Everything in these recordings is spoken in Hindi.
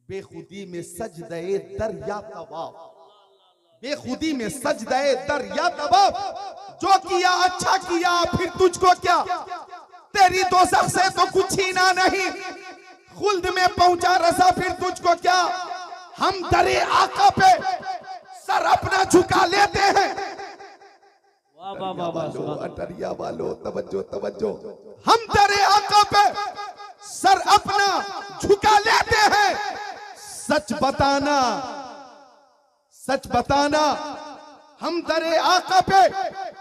बेखुदी में सजदे दरिया तवाफ, बेखुदी में सजदे दरिया तवाफ, जो किया अच्छा किया फिर तुझको क्या, तेरी दोज़ख से तो कुछ छीना नहीं, खुल्द में पहुंचा रसा फिर तुझको क्या। हम दरे आका पे सर अपना झुका लेते हैं। अटरिया वालों तवज्जो तवज्जो, हम दरे आका पे सर अपना झुका लेते हैं। सच बताना, सच बताना, हम दरे आका पे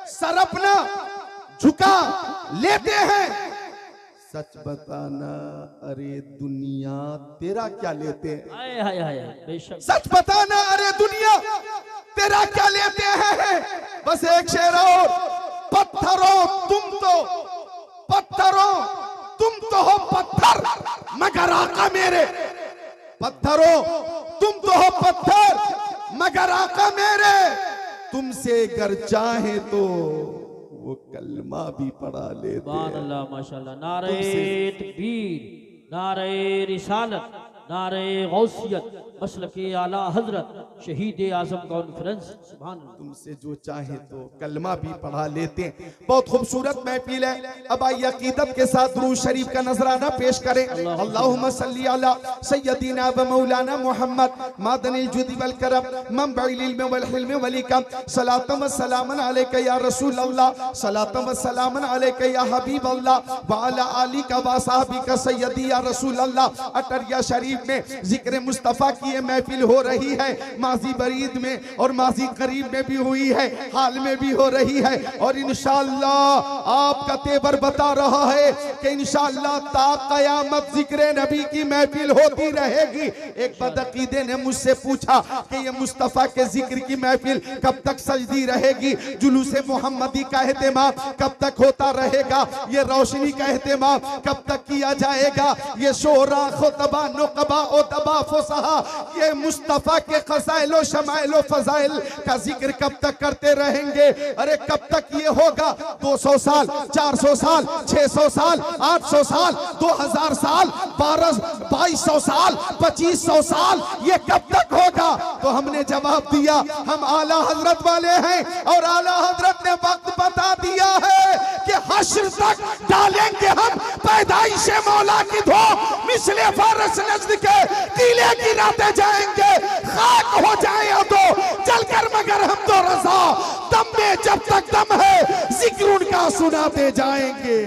सर अपना झुका लेते हैं। सच बताना, अरे दुनिया तेरा क्या लेते हैं। सच बताना, अरे दुनिया तेरा क्या लेते हैं। बस एक शेर और, पत्थरों तुम तो हो पत्थर मगर आका मेरे, पत्थरों तुम तो हो पत्थर मगर आका मेरे, तुमसे अगर चाहे तो वो कलमा भी पढ़ा लेते। अल्लाह माशाअल्लाह। नारे तकबीर, नारे रिसालत, नारे गौसियत, मसलके आला हजरत शहीद आजम कॉन्फ्रेंस। सुभान अल्लाह। तुमसे जो चाहे तो कलमा भी पढ़ा लेते हैं। बहुत खूबसूरत महफिल है। अब आइए अकीदत के साथ दुरूद शरीफ का नजराना पेश करें। अल्लाहुम्मा सल्ली अला सय्यदीना व मौलाना मुहम्मद मादनिल जुदी वल करम मंबइल इल्म वल हिल्म वल इकम, सलातम व सलामन अलैका या रसूल अल्लाह, सलातम व सलामन अलैका या हबीब अल्लाह व अला आलिका व असहाबिका सय्यदी या रसूल अल्लाह। अटरिया शरीफ में जिक्र मुस्तफ़ा की ये महफिल हो रही है। माजी बरीद में और माजी करीब में भी हुई है, हाल में भी हो रही है, और इंशाअल्लाह आपका तेवर बता रहा है कि इंशाअल्लाह ता क़यामत जिक्र नबी की महफिल होती रहेगी। एक बदअकीदे ने मुझसे पूछा कि ये मुस्तफ़ा के जिक्र की महफिल कब तक सजदी रहेगी, जुलूसे मोहम्मदी का एहतमाम कब तक होता रहेगा, ये रोशनी का एहतमाम कब तक किया जाएगा, ये शोरा खुतबा नुकबा उतबा फुसहा, ये मुस्तफ़ा के क़साइलो शमाइलो फ़ज़ाइल का जिक्र कब तक करते रहेंगे। अरे कब तक ये होगा? 200 साल, 400 साल, 600 साल, 800 साल, 2000 साल, 2200 साल, 2500 साल, ये कब तक होगा? तो हमने जवाब दिया, हम आला हजरत वाले हैं और आला हजरत ने वक्त बता दिया है कि हश्र तक डालेंगे हम पैदाइश मौला की धो, मिसले फारस नज़्द के कीले गिराते जाएंगे, खाक हो जाए तो चलकर मगर हम तो रज़ा, दम में जब तक दम है जिक्र उनका सुनाते जाएंगे।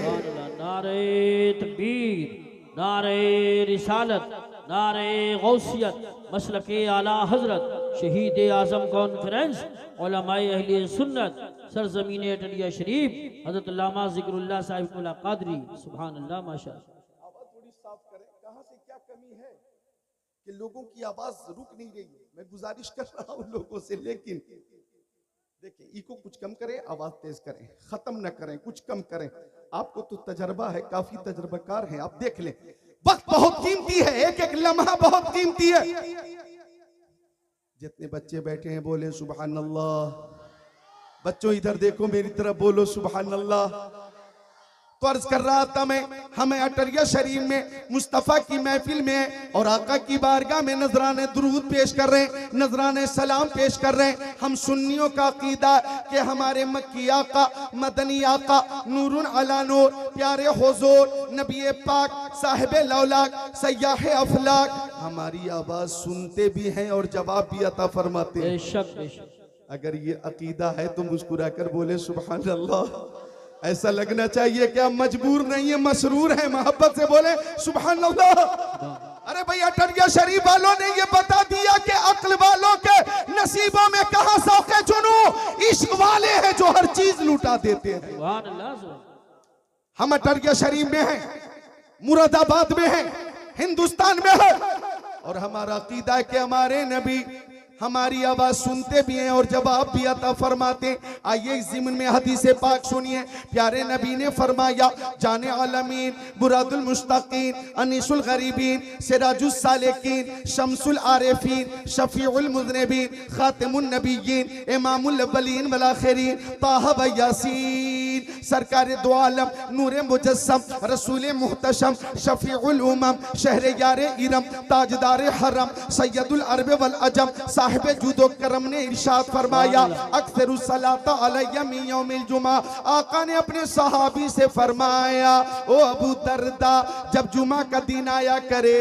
नारे तकबीर, नारे रिसालत, नारे गौसियत, मसलके आला हजरत शहीद आजम कॉन्फ्रेंस, उलमाए अहले सुन्नत, सरजमीन अटरिया शरीफ, हजरत अल्लामा ज़िक्रुल्लाह साहिब कादरी। सुभान अल्लाह माशाअल्लाह। आवाज थोड़ी साफ करें, कहां से क्या कमी है कि लोगों की आवाज रुक नहीं रही है। मैं गुजारिश कर रहा हूं लोगों से, लेकिन देखिए इको कुछ कम करें, आवाज तेज करें, खत्म न करें, कुछ कम करें। आपको तो तजर्बा है, काफी तजर्बाकार हैं, आप देख लें। वक्त बहुत कीमती है, एक एक लम्हा बहुत कीमती है। जितने बच्चे बैठे हैं बोले सुभान अल्लाह। बच्चों इधर देखो, मेरी तरफ बोलो सुभान अल्लाह। तो अर्ज कर रहा था मैं, हमें अटरिया शरीफ में मुस्तफ़ा की महफिल में और आका की बारगाह में नजराने दुरूद पेश कर रहे हैं, नजराने सलाम पेश कर रहे हैं। हम सुन्नियों का अकीदा कि हमारे मक्की आका, मदनी आका, नूरुन अला नूर, प्यारे हुजूर नबी पाक साहिब लौलाक सयाह अफलाक हमारी आवाज सुनते भी हैं और जवाब भी अता फरमाते हैं। बेशक। अगर ये अकीदा है तो मुस्कुरा कर बोले सुभान अल्लाह। ऐसा लगना चाहिए कि आप मजबूर नहीं है, मसरूर है, मोहब्बत से बोले सुभान अल्लाह। अरे भाई अटरिया शरीफ वालों ने ये बता दिया कि अक्ल वालों के नसीबों में कहां शौक़े जुनू, इश्क वाले हैं जो हर चीज लुटा देते हैं। हम अटरिया शरीफ में हैं, मुरादाबाद में हैं, हिंदुस्तान में है, और हमारा अकीदा है कि हमारे नबी हमारी आवाज सुनते भी हैं और जवाब भी अता फरमाते। आइए इस ज़िम्न में हदीस पाक सुनिए। प्यारे नबी ने फरमाया, जाने आलमीन, बुरादुल मुश्ताकीन, अनीसुल गरीबीन, सिराजुल सालिकीन, शम्सुल आरिफीन, शफीउल मुज़निबीन, खातिमुन नबिय्यीन, इमामुल अव्वलीन वल आखिरीन, ताहा व यासीन, सरकार दो आलम नूर मुजस्सम रसूल मुहतशम शफीउल उमम शहर यार इरम ताजदार हरम सैयदुल अरब वल अजम साहिब जूदो करम ने इरशाद फरमाया अक्सरुस सलात अलैया मिन यौमिल जुमा। आका ने अपने सहाबी से फरमाया, ओ अबू दरदा, जब जुमा का दिन आया करे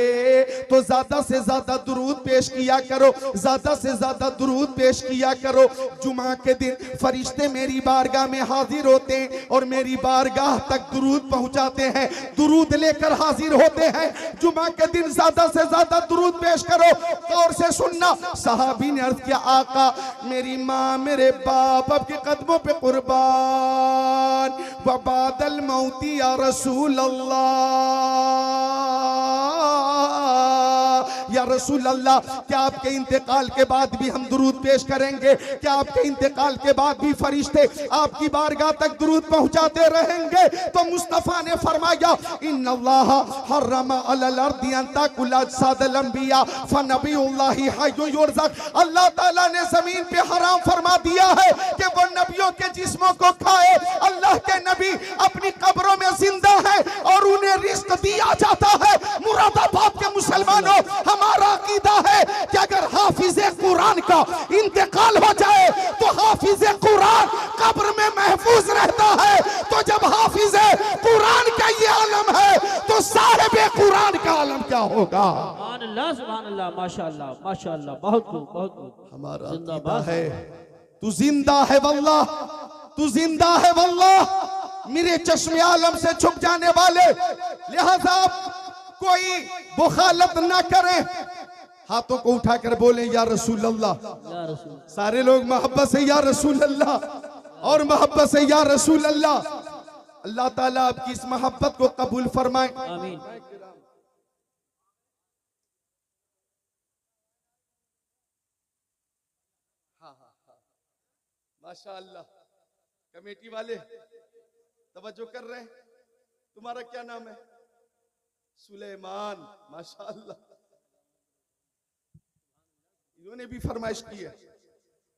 तो ज्यादा से ज्यादा दुरूद पेश किया करो, ज्यादा से ज्यादा दुरूद पेश किया करो। जुमा के दिन फरिश्ते मेरी बारगाह में हाजिर होते हैं और मेरी बारगाह तक दुरूद पहुंचाते हैं, दुरूद लेकर हाजिर होते हैं। जुमा के दिन ज्यादा से ज्यादा दुरूद पेश करो। गौर से सुनना, सहाबी ने अर्ज किया, आका मेरी माँ मेरे बाप आपके कदमों पे कुर्बान, व बादल मौती या रसूल अल्लाह, या रसूल अल्लाह, क्या आपके इंतकाल के बाद भी हम दुरूद पेश करेंगे? क्या आपके इंतकाल के बाद भी फरिश्ते आपकी बारगाह तक दुरूद पहुंचाते रहेंगे? तो मुस्तफा ने फरमाया, इन्नल्लाह हर्रमा अलल अर्दी अन ताकुल अजसादल अंबिया फनबियुल्लाहि हय्युन युरज़क। अल्लाह ताला ने जमीन पे हराम फरमा दिया है कि वो नबियों के जिस्मों को खाए। अल्लाह के नबी अपनी कब्रों में जिंदा है और उन्हें रिस्क दिया जाता है। मुरादाबाद के मुसलमानों, हमारा अकीदा है कि अगर हाफिज़े कुरान का इंतकाल हो जाए तो हाफिज़े कुरान कब्र में महफूज रहता है। तो जब हाफिज़े कुरान का ये आलम है तो साहिबे कुरान का आलम क्या होगा? सुभान अल्लाह, माशाअल्लाह, माशाअल्लाह, बहुत खूब, बहुत खूब। हमारा अकीदा है, तू जिंदा है वल्लाह, तू जिंदा है वल्लाह, मेरे चश्मे आलम से छुप जाने वाले। लिहाजा कोई बुखालत ना करें, हाथों को उठाकर बोले या रसूल अल्लाह। सारे लोग मोहब्बत से या रसूल अल्लाह और मोहब्बत से या रसूल अल्लाह। अल्लाह ताला आपकी इस मोहब्बत को कबूल फरमाए, आमीन। माशाअल्लाह। कमेटी वाले तवज्जो कर रहे हैं। तुम्हारा क्या नाम है? सुलेमान। माशाअल्लाह, इन्होंने भी फरमाइश की है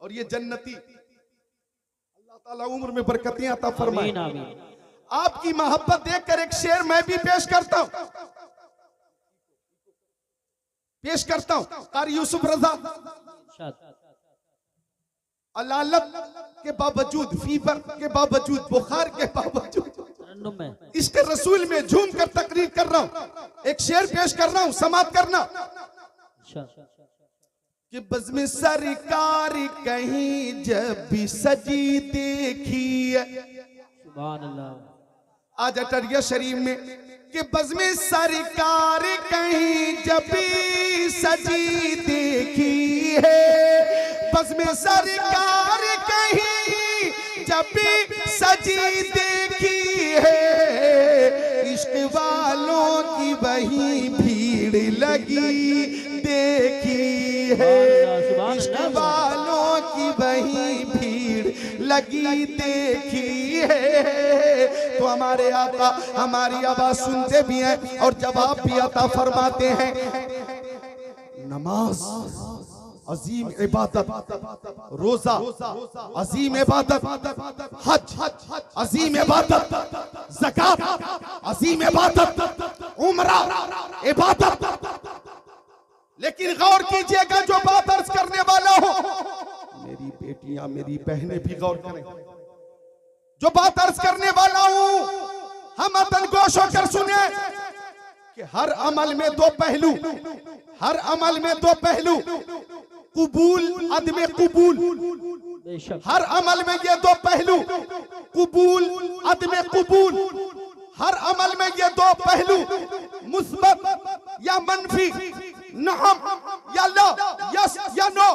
और ये जन्नती। अल्लाह ताला उम्र में बरकतें अता फरमाए। आमीन, आमीन। आपकी मोहब्बत देखकर एक शेर मैं भी पेश करता हूं, पेश करता हूं। कारी यूसुफ रजा, अलालत के बावजूद, फीवर के बावजूद, बुखार के बावजूद इसके रसूल में झूम कर तकरीर कर रहा हूं। एक शेर पेश कर रहा हूं, समात करना। कि बज़्म सरकार कहीं जब भी सजी देखी है, सुभान अल्लाह। आज अटरिया शरीफ में कि बज़्म सरकार कहीं जब भी सजी देखी है, बज़्म सरकार कहीं जब भी सजी देखी है, इश्क वालों की वही भीड़ लगी देखी है, इश्क वालों की वही भीड़ लगी देखी है। तो हमारे आका हमारी आवाज सुनते भी हैं और जवाब भी अता फरमाते हैं। नमाज अजीम इबादत, रोजा अजीम इबादत, हज अजीम इबादत, ज़कात अजीम इबादत, उम्रा इबादत। लेकिन गौर कीजिएगा, जो बात अर्ज करने वाला हो, मेरी बेटियां मेरी बहनें भी गौर करें। जो बात अर्ज करने वाला हूं, हम अतनगोश होकर सुने कि हर अमल में दो पहलू, हर अमल में दो पहलू, कबूल अदम कबूल। हर अमल में ये दो पहलू, कबूल अदम कबूल। हर अमल में ये दो पहलू, मुस्बत या मनफी, नअम या ला, यस या नो,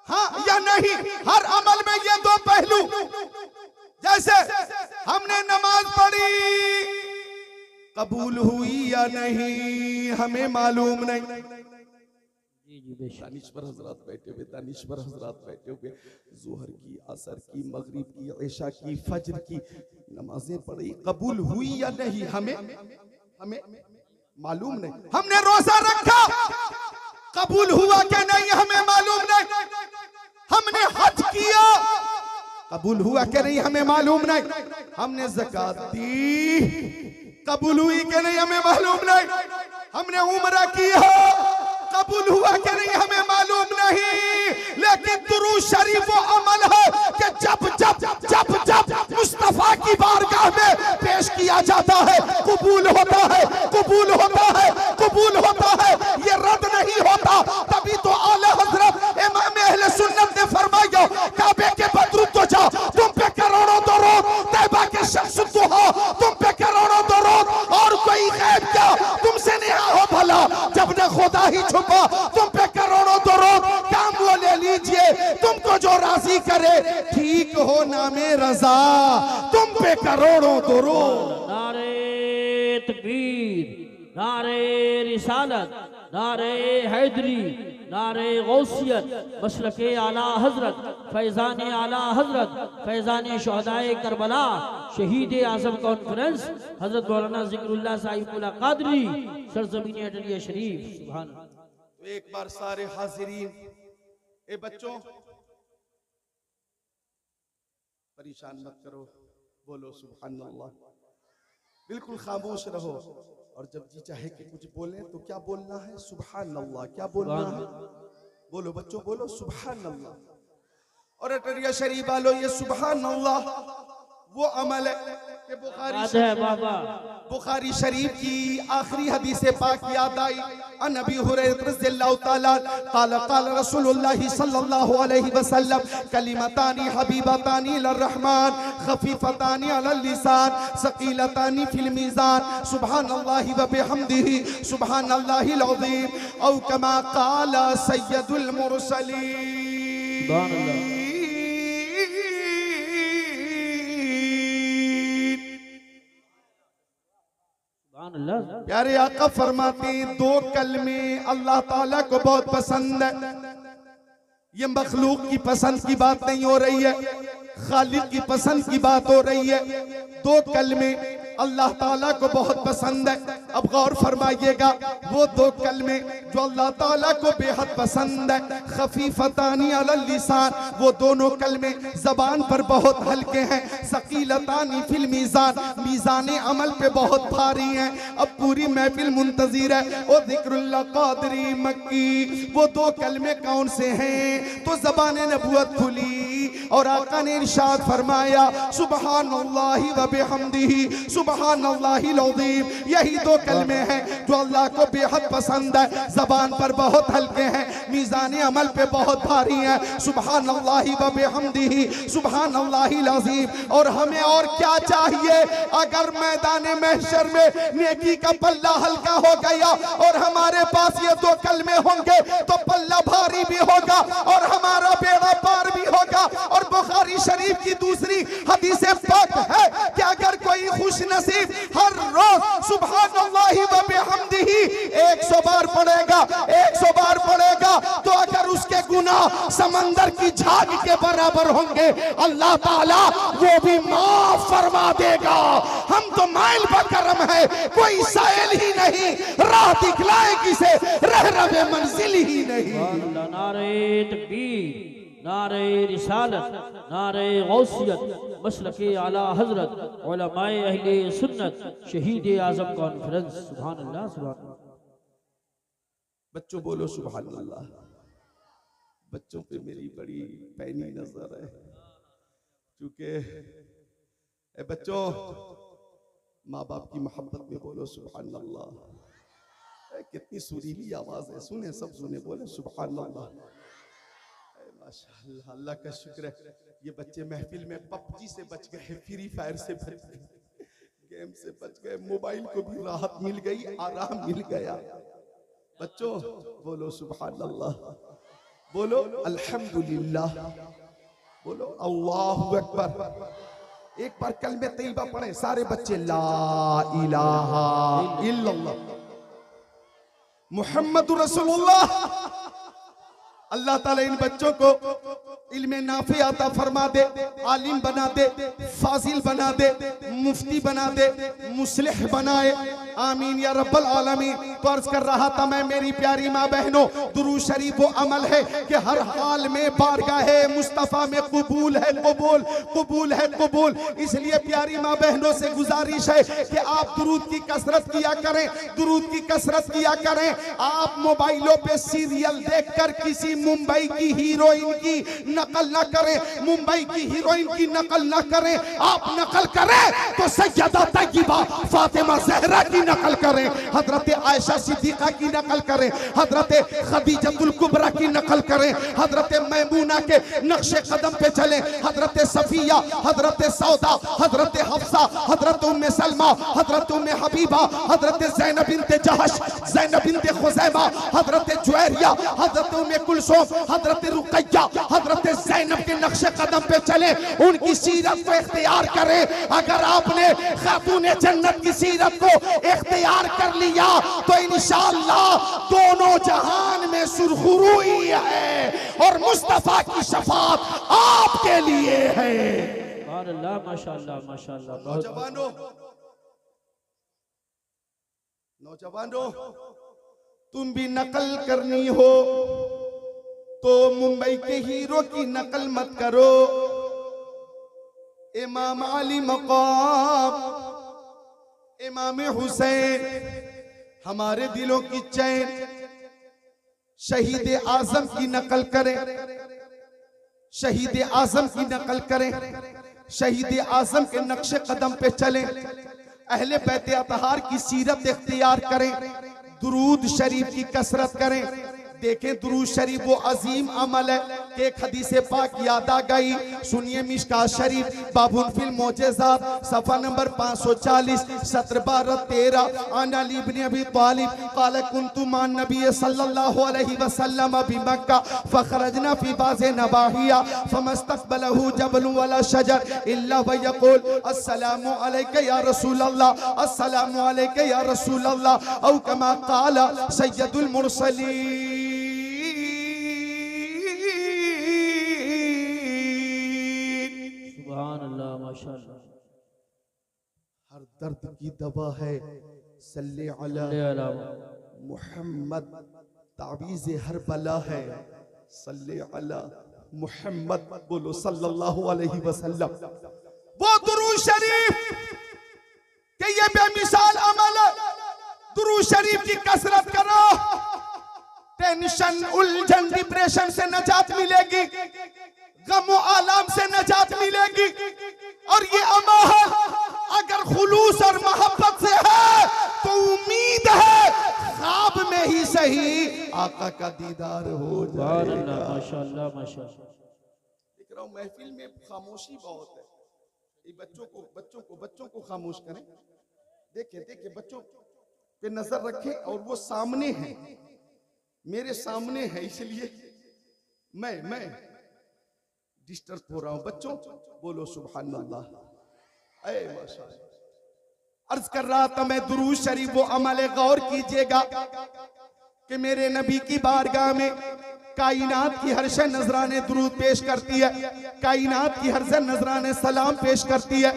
हाँ या नहीं। हर अमल में ये दो पहलू। जैसे हमने नमाज पढ़ी, कबूल हुई या नहीं हमें मालूम नहीं। दानिश्वर हजरात बैठे हुए, दानिश्वर हजरात बैठे हुए, जोहर की, असर की, मगरिब की, इशा की, फज्र की नमाजें पढ़ी, कबूल हुई या नहीं हमें मालूम नहीं। हमने रोजा रखा, कबूल हुआ क्या नहीं हमें मालूम नहीं। हमने हज किया, कबूल हुआ कि नहीं हमें मालूम नहीं। हमने ज़कात दी, कबूल हुई कि नहीं हमें मालूम नहीं। हमने उम्रा की है, कबूल हुआ कि नहीं हमें मालूम नहीं। लेकिन दुरूद शरीफ वो अमल है कि जब जब जब जब मुस्तफा की बारगाह में पेश किया जाता है कबूल होता है, कबूल होता है, कबूल होता है, ये रद्द नहीं होता। तभी तो आला हजरत इमाम अहले सुन्नत ने फरमाया काबे के बदरूद तो जा, तुम पे करोड़ों दरूद, तैबा के शख्स दुआ तुम पे करोड़ों दरूद, और कोई गैब क्या तुमसे नहीं हो भला, जब न खुदा ही छुपा तुम पे करोड़ों दरूद, काम वो ले लीजिए तुमको जो राजी करे, ठीक हो नामे रजा तुम पे करोड़ों दरूद। नारे तकबीर, नारे रिसालत, नारे हैदरी, नारे गौसियत, मसलके आला हजरत, फैज़ान आला हजरत, फैज़ान शुहदाए करबला, शहीद आज़म कॉन्फ्रेंस हजरत मौलाना ज़िक्रुल्लाह साहिबुल्लाह कादरी, सरज़मीन अटलिया शरीफ। सुभान अल्लाह। तो एक बार सारे हाजिरीन, ए बच्चों परेशान मत करो, बोलो सुभान अल्लाह, बिल्कुल खामोश रहो, और जब जी चाहे कि कुछ बोलें तो क्या बोलना है, सुभान अल्लाह। क्या बोलना है, बोलो बच्चों, बोलो सुभान अल्लाह। और अटरिया शरीफ वालों, ये सुभान अल्लाह वो अमल है कि बुखारी शरीफ की आखिरी हदीस पाक याद आई। अन अबी हुरैरा रज़ियल्लाहु ताला क़ाल क़ाल रसूलुल्लाह सल्लल्लाहु अलैहि वसल्लम कलिमतानी हबीबतानी इलर्रहमान खफीफतानी अलल लिसान सकीलतानी फिल मीज़ान सुब्हानल्लाहि व बिहम्दिही सुब्हानल्लाहिल अज़ीम औ कमा क़ाल सय्यदुल मुरसलीन। सुभान अल्लाह। प्यारे आका फरमाते हैं दो कलमे अल्लाह ताला को बहुत पसंद है। ये मखलूक की पसंद की बात नहीं हो रही है, खालिक की पसंद की बात हो रही है। दो कलमे अल्लाह ताला को बहुत पसंद है। अब गौर फरमाइएगा, वो दो कलमे जो अल्लाह ताला को बेहद पसंद है, खफीफतानी अलल लिसान, वो दोनों कलमे जबान पर बहुत हल्के हैं, सकीलतानी फिल मीज़ान, मीज़ान अमल पे बहुत भारी हैं। अब पूरी महफिल मुंतज़िर है, ओ ज़िक्रुल्लाह क़ादरी मक्की, वो दो कलमे कौन से हैं? तो ज़बान नबूवत खुली और आका ने इरशाद फरमाया सुब्हानल्लाहि व बिहम्दिही सुब्हानल्लाहिल अज़ीम। यही दो कलमे हैं जो अल्लाह को बेहद पसंद है, जबान पर बहुत हल्के हैं, मीज़ान अमल पे बहुत भारी हैं। सुब्हानल्लाहि व बिहम्दिही सुब्हानल्लाहिल अज़ीम। और हमें और क्या चाहिए? अगर मैदान महशर में नेकी का पल्ला हल्का हो गया और हमारे पास ये दो कलमे होंगे तो पल्ला भारी भी होगा और हमारा बेड़ा पार भी होगा। और बुखारी शरीफ की दूसरी हदीस पाक है कि अगर कोई खुश नसीब हर रोज सुब्हानल्लाहि व बिहम्दिही 100 बार पढ़ेगा, 100 बार पढ़ेगा, तो अगर उसके गुनाह समंदर की झाग के बराबर होंगे अल्लाह ताला वो भी माफ फरमा देगा। हम तो माइल बकरम है, कोई साइल ही नहीं, राह दिखलाए किसे, रह रहे मंजिल ही नहीं। नारे तकबीर, नारे रिसालत, नारे गौसियत, मसलके आला हजरत, उलमाए अहले सुन्नत, शहीद आज़म कॉन्फ्रेंस। सुभान अल्लाह, सुभान अल्लाह। बच्चों बोलो सुभान अल्लाह। बच्चों पे मेरी बड़ी पैनी नजर है, क्योंकि बच्चों माँ बाप की मोहब्बत में बोलो सुभान अल्लाह। कितनी सुरीली आवाज है, सुने सब सुने, बोले सुभान अल्लाह। माशाअल्लाह, अल्लाह का शुक्र है ये बच्चे महफिल में पबजी से बच गए, फ्री फायर से बच गए, गेम से बच गए, मोबाइल को भी राहत मिल गई, आराम मिल गया। बच्चों बोलो सुभान अल्लाह, बोलो अल्हम्दुलिल्लाह, बोलो अल्लाहु अकबर। एक बार कलमे तैयबा पढ़े सारे बच्चे, ला इलाहा इल्लल्लाह मुहम्मदुर रसूलुल्लाह। अल्लाह ताला इन बच्चों को इल्मे नाफे अता फरमा दे, आलिम बना दे, फाजिल बना दे, मुफ्ती बना दे, मुस्लिह बनाए। आमीन या रब्बल आलमीन। तो अर्ज कर रहा था मैं, मेरी प्यारी माँ बहनों, दुरूद शरीफ वो अमल है कि हर हाल में बारगाहे मुस्तफा में कबूल है, कबूल कबूल है, कबूल। इसलिए प्यारी माँ बहनों से गुजारिश है कि आप दुरूद की कसरत किया करें, दुरूद की कसरत किया करें। आप मोबाइलों पे सीरियल देखकर किसी मुंबई की हीरोइन की नकल न करें, मुंबई की हीरोइन की नकल न करें। आप नकल करें तो सैयदा तय्यबा फातिमा ज़हरा की नकल करें, हजरत आयशा सिद्दीका की नकल करें, हजरत खदीजतुल कुबरा की नकल करें, हजरत मैमूना के नक्शे कदम पे चलें, हजरत सफिया, हजरत सौदा, हजरत हफ्सा, हजरत उम्मे सलमा, हजरत उम्मे हबीबा, हजरत ज़ैनब बिन्त जहश, ज़ैनब बिन्त खुज़ैमा, हजरत जुवैरिया, हजरत उम्मे कुलसूम, हजरत रुक़ैया, हजरत ज़ैनब के नक्शे कदम पे चले, उनकी सीरत को इख्तियार करें। अगर आपने खातूने जन्नत की सीरत को इख्तियार कर लिया तो इंशाअल्लाह दोनों जहान में सुरखुरुई है और मुस्तफा की शफाअत आपके लिए है। अल्लाह माशाअल्लाह माशाअल्लाह। नौजवानों, नौजवानों, तुम भी नकल करनी हो तो मुंबई के हीरो की नकल मत करो। इमाम अली मकाम, इमाम हुसैन, हमारे दिलों की चैन, शहीद आजम की नकल करें, शहीद आजम की नकल करें, शहीद आजम के नक्शे कदम पे चलें, अहले बैत अतहार की सीरत इख्तियार करें, दुरूद शरीफ की कसरत करें। देखें दुरूद शरीफ वो अजीम अमल है कि एक हदीस पाक याद आ गई। सुनिए मिशकात शरीफ बाबुल फिल मोजेज़ात सफ़ा नंबर 540 सत्र 12-13 अन अली इब्न अबी तालिब क़ाल कुन्तु मान नबी सल्लल्लाहु अलैहि वसल्लम बि मक्का फ़ख़रजना फ़ी बाज़ि नवाहिया फ़मस्तक़बलहु जबलुन वला शजर इल्ला व यक़ूल अस्सलामु अलैका या रसूल अल्लाह, अस्सलामु अलैका या रसूल अल्लाह, औ कमा क़ाल सय्यदुल मुरसलीन। माशाअल्लाह। हर दर्द की दवा है सल्ले अला मुहम्मद, तावीज़े हर बला है सल्ले अला मुहम्मद। बोलो सल्लल्लाहु अलैहि वसल्लम। वो दुरूद शरीफ कि ये बेमिसाल अमल है, दुरूद शरीफ की कसरत करो, टेंशन, उलझन, डिप्रेशन से नजात मिलेगी, गम और आलाम से नजात मिलेगी। और ये अमल अगर खुलूस और मोहब्बत से है तो उम्मीद है ख्वाब में ही सही आका का दीदार हो जाएगा। माशाअल्लाह माशाअल्लाह। देख रहा हूं महफिल में खामोशी बहुत है। ये बच्चों को खामोश करें। देखें देखें, बच्चों पे नजर रखें और वो सामने है, मेरे सामने है, इसलिए मैं डिस्टर्ब हो रहा हूं। बच्चों बोलो सुभान अल्लाह। ऐ माशाअल्लाह। अर्ज कर रहा था मैं, दुरूद शरीफ वो अमल है, गौर कीजिएगा कि मेरे नबी की बारगाह में कायनात की हर शय नजराने दुरूद पेश करती है, कायनात की हर शय नजराने सलाम पेश करती है।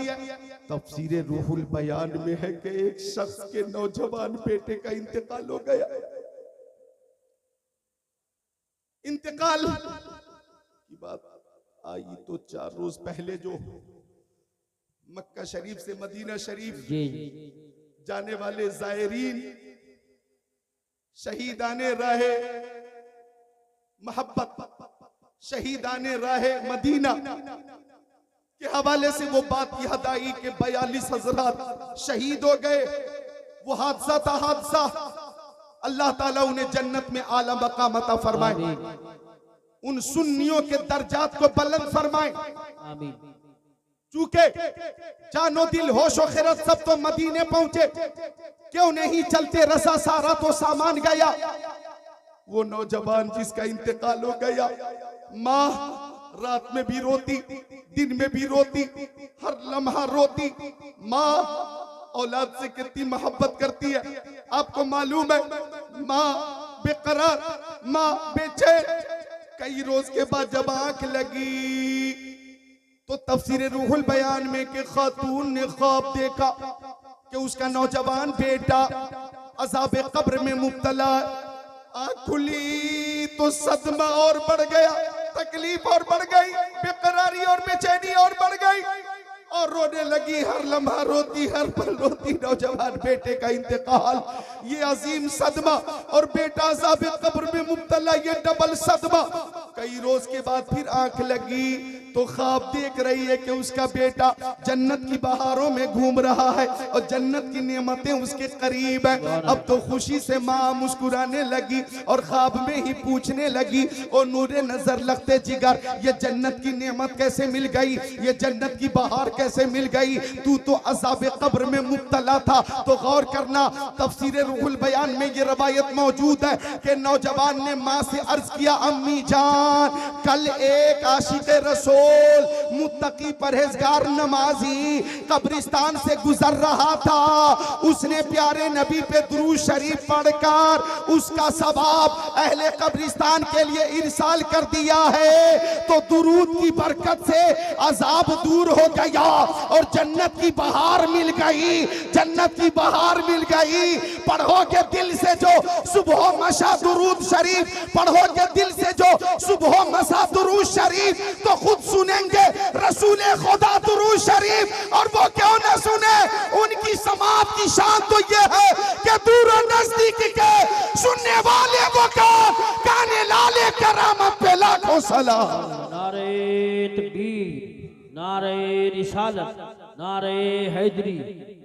तफसीर रूहुल बयान में है कि एक शख्स के नौजवान बेटे का इंतकाल हो गया। इंतकाल की बात आई तो 4 रोज पहले जो मक्का शरीफ से मदीना शरीफ जाने वाले जायरीन शहीदाने राहे मोहब्बत, शहीदाने राहे मदीना के हवाले से वो बात याद आई कि 42 हज़रात शहीद हो गए। वो हादसा था हादसा। अल्लाह ताला उन्हें जन्नत में आला मकाम अता फरमाए, उन सुन्नियों के दर्जात को बुलंद फरमाए। आमीन। चूंकि जानो दिल होशो खिरत सब तो मदीने पहुंचे, क्यों नहीं चलते रसा, सारा तो सामान गया। वो नौजवान जिसका इंतकाल हो गया, माँ रात में भी रोती, दिन में भी रोती, हर लम्हा रोती। माँ औलाद से कितनी मोहब्बत करती है आपको मालूम है। माँ बेकरार, माँ बेचैन। कई रोज के बाद जब आंख लगी तो तफसीर रूहुल बयान में कि खातून ने ख्वाब देखा कि उसका नौजवान बेटा अज़ाब कब्र में मुब्तला। आँख खुली तो सदमा और बढ़ गया, तकलीफ और बढ़ गई, बेकरारी और बेचैनी और बढ़ गई और रोने लगी। हर लम्हा रोती, हर पल रोती। नौजवान बेटे का इंतकाल, ये अजीम सदमा, और बेटा अज़ाब कब्र में मुब्तला, ये डबल सदमा। कई रोज के बाद फिर आंख लगी तो ख्वाब देख रही है कि उसका बेटा जन्नत की बहारों में घूम रहा है और जन्नत की नेमतें उसके करीब है। अब तो खुशी से माँ मुस्कुराने लगी और ख्वाब में ही पूछने लगी, और नूरे नजर लगते जिगर, ये जन्नत की नेमत कैसे मिल गई, ये जन्नत की बहार कैसे मिल गई? तू तो अज़ाब कब्र में मुब्तला था। तो गौर करना, तफसीर रूहुल बयान में ये रवायत मौजूद है कि नौजवान ने माँ से अर्ज किया, अम्मी जान, कल एक आशिक रसूल, मुत्तकी परहेजगार नमाजी कब्रिस्तान से गुजर रहा था। उसने प्यारे नबी पे दुरूद शरीफ पढ़कर उसका सवाब अहले कब्रिस्तान के लिए इरसाल कर दिया है। तो दुरूद की बरकत से अजाब दूर हो गया और जन्नत की बहार मिल गई, जन्नत की बहार मिल गई। पढ़ोगे दिल से जो सुबह मशा दुरूद शरीफ, पढ़ोगे दिल से जो सुबह मशा दुरूद शरीफ, तो खुद सुनेंगे रसूले खुदा दुरूद शरीफ। और वो क्यों न सुने, उनकी समात की शान तो ये है कि दूर नजदीक के सुनने वाले वो काने लाले करामत पे लाखों सलाम। नारे तकबीर, नारे रिसालत, नारे हैदरी,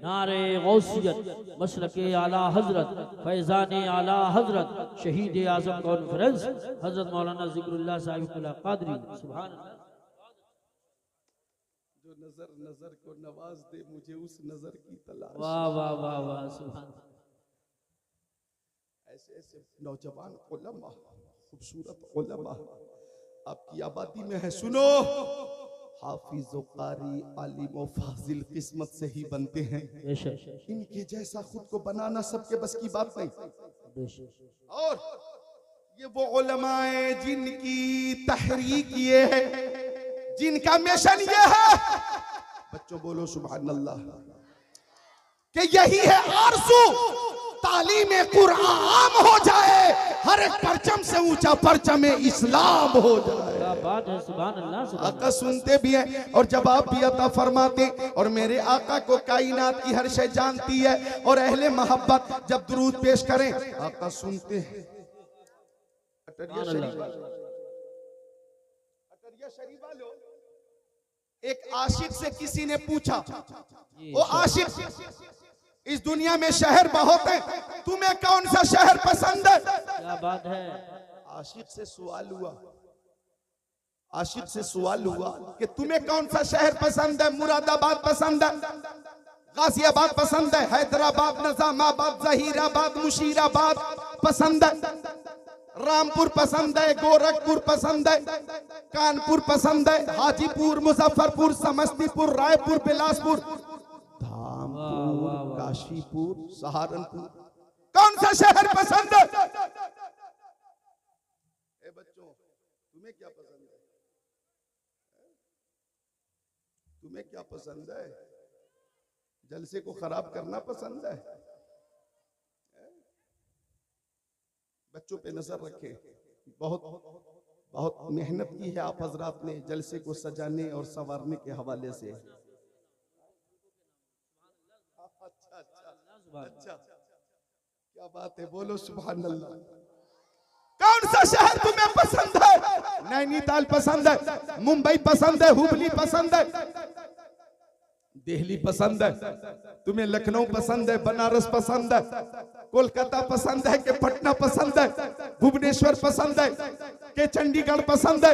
नारे गौसियत, मसलके आला हजरत, फैजाने आला हजरत, शहीद आजम कॉन्फ्रेंस हजरत मौलाना जिक्रुल्लाह साहिब कादरी। सुभान अल्लाह। जो नजर नजर को नवाज दे, मुझे उस नजर की तलाश। वाह वाह वाह वाह, सुभान। ऐसे ऐसे नौजवान उलमा, खूबसूरत उलमा आपकी आबादी में है। सुनो, हाफिज व कारी, आलिम व फाजिल किस्मत से ही बनते हैं। इनके जैसा खुद को बनाना सबके बस की बात नहीं। और ये वो उलमाए जिनकी तहरीक ये है, जिनका मिशन ये है, बच्चों बोलो सुभान अल्लाह, कि यही है आरज़ू, तालीमे कुरान हो जाए, हर एक परचम से ऊंचा परचम इस्लाम हो जाए। क्या बात है, सुभान अल्लाह। आका सुनते भी हैं और जवाब भी अता फरमाते, और मेरे आका को कायनात की हर शय जानती है। और अहले मोहब्बत जब दुरूद पेश करें, आका सुनते हैं। अटरिया शरीफ वालों, एक आशिक से किसी ने पूछा, ओ आशिक, इस दुनिया में शहर बहुत है, तुम्हें कौन सा शहर पसंद है? क्या बात है। आशिक से सवाल हुआ, आशिक से सवाल हुआ कि तुम्हें कौन सा शहर पसंद है? मुरादाबाद पसंद है, गाजियाबाद पसंद है, हैदराबाद, निजामाबाद, जहीराबाद, मुशीराबाद पसंद है, रामपुर पसंद है, गोरखपुर पसंद है, कानपुर पसंद है, हाजीपुर, मुजफ्फरपुर, समस्तीपुर, रायपुर, बिलासपुर, धामपुर, काशीपुर, सहारनपुर, कौन सा शहर पसंद है? ए बच्चों, तुम्हें क्या पसंद है? तुम्हें क्या पसंद है? जलसे को खराब करना पसंद है? बच्चों पे नजर रखें, बहुत बहुत मेहनत की है आप हजरात ने जलसे को सजाने और संवारने के हवाले से। अच्छा, क्या बात है, बोलो सुभान अल्लाह। कौन सा शहर तुम्हें पसंद है? नैनीताल पसंद है, मुंबई पसंद है, हुबली पसंद है, दिल्ली पसंद है, तुम्हें लखनऊ पसंद है, बनारस पसंद है, कोलकाता पसंद है कि पटना पसंद है, भुवनेश्वर पसंद है कि चंडीगढ़ पसंद है?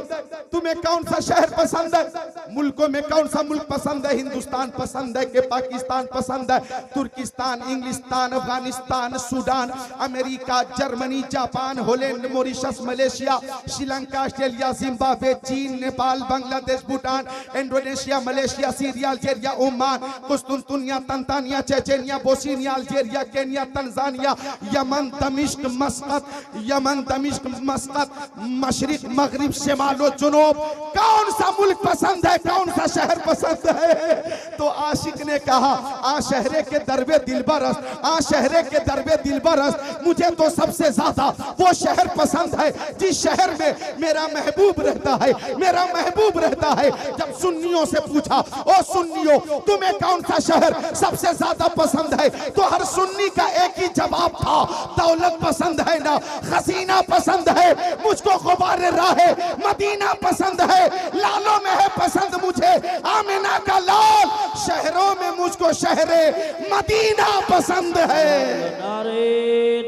तुम्हें कौन सा शहर पसंद है? मुल्कों में कौन सा मुल्क पसंद है? हिंदुस्तान पसंद है कि पाकिस्तान पसंद है? तुर्किस्तान, इंग्लिस्तान, Afghanistan, Sudan, America, Germany, Japan, Holland, Mauritius, Malaysia, Sri Lanka, Australia, Zimbabwe, चीन, Nepal, Bangladesh, Bhutan, Indonesia, Malaysia, Syria, Algeria, Oman, कुस्तुनतुनिया, Tanzania, Chechnya, Bosnia, Algeria, Kenya, Tanzania, Yemen, दमिश्क, मस्कत, मशरिक, मगरिब, शिमाल व जुनूब, कौन सा मुल्क पसंद है? कौन सा शहर पसंद है? तो आशिक ने कहा आ शहरे के दरबे दिलबरस, आ शहरे के दरबे दिलबरस, मुझे तो सबसे ज्यादा वो शहर पसंद है जिस शहर में मेरा महबूब रहता है, मेरा महबूब रहता है। जब सुन्नियों से पूछा ओ सुन्नियों तुम्हें कौन सा शहर सबसे ज्यादा पसंद है, तो हर सुन्नी का एक ही जवाब था, दौलत पसंद है ना, खसीना पसंद है, मुझको गुबारे राहे मदीना पसंद है, लालों में है पसंद मुझे आमिना का लाल, शहरों में मुझको शहरे मदीना पसंद है। नारे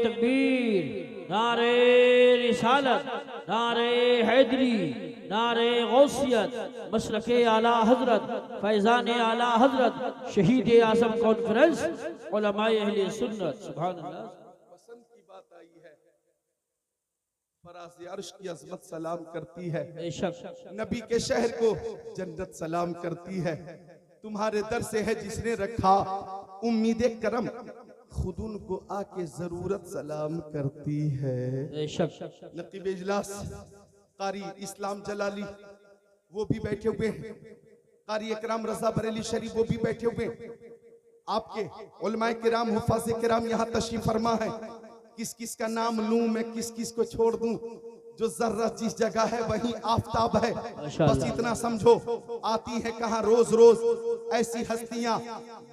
तकबीर, नारे रिसालत, नारे हैदरी, नारे गौसियत, मसलके आला हजरत, फैजान आला हजरत, शहीद आजम कॉन्फ्रेंस, उलमाए अहले सुन्नत। सुभान अल्लाह। पसंद की बात आई है, फराज़ अर्श की अज़मत सलाम करती है, बेशक नबी के शहर को जन्नत सलाम करती है। तुम्हारे दर से है जिसने रखा उम्मीद करम, खुद उनको आके जरूरत सलाम करती है। बेशक नकीब इजलास कारी इस्लाम जलाली वो भी बैठे हुए हैं, कारी इकराम रजा बरेली शरीफ वो भी बैठे हुए हैं, आपके उलमाए किराम हुफ़ाज़ किराम यहाँ तशरीफ फरमा है। किस किस का नाम लूं मैं, किस किस को छोड़ दूं, जो जर्रा जिस जगह है वहीं आफताब है। बस इतना समझो, आती है कहाँ रोज रोज ऐसी हस्तियां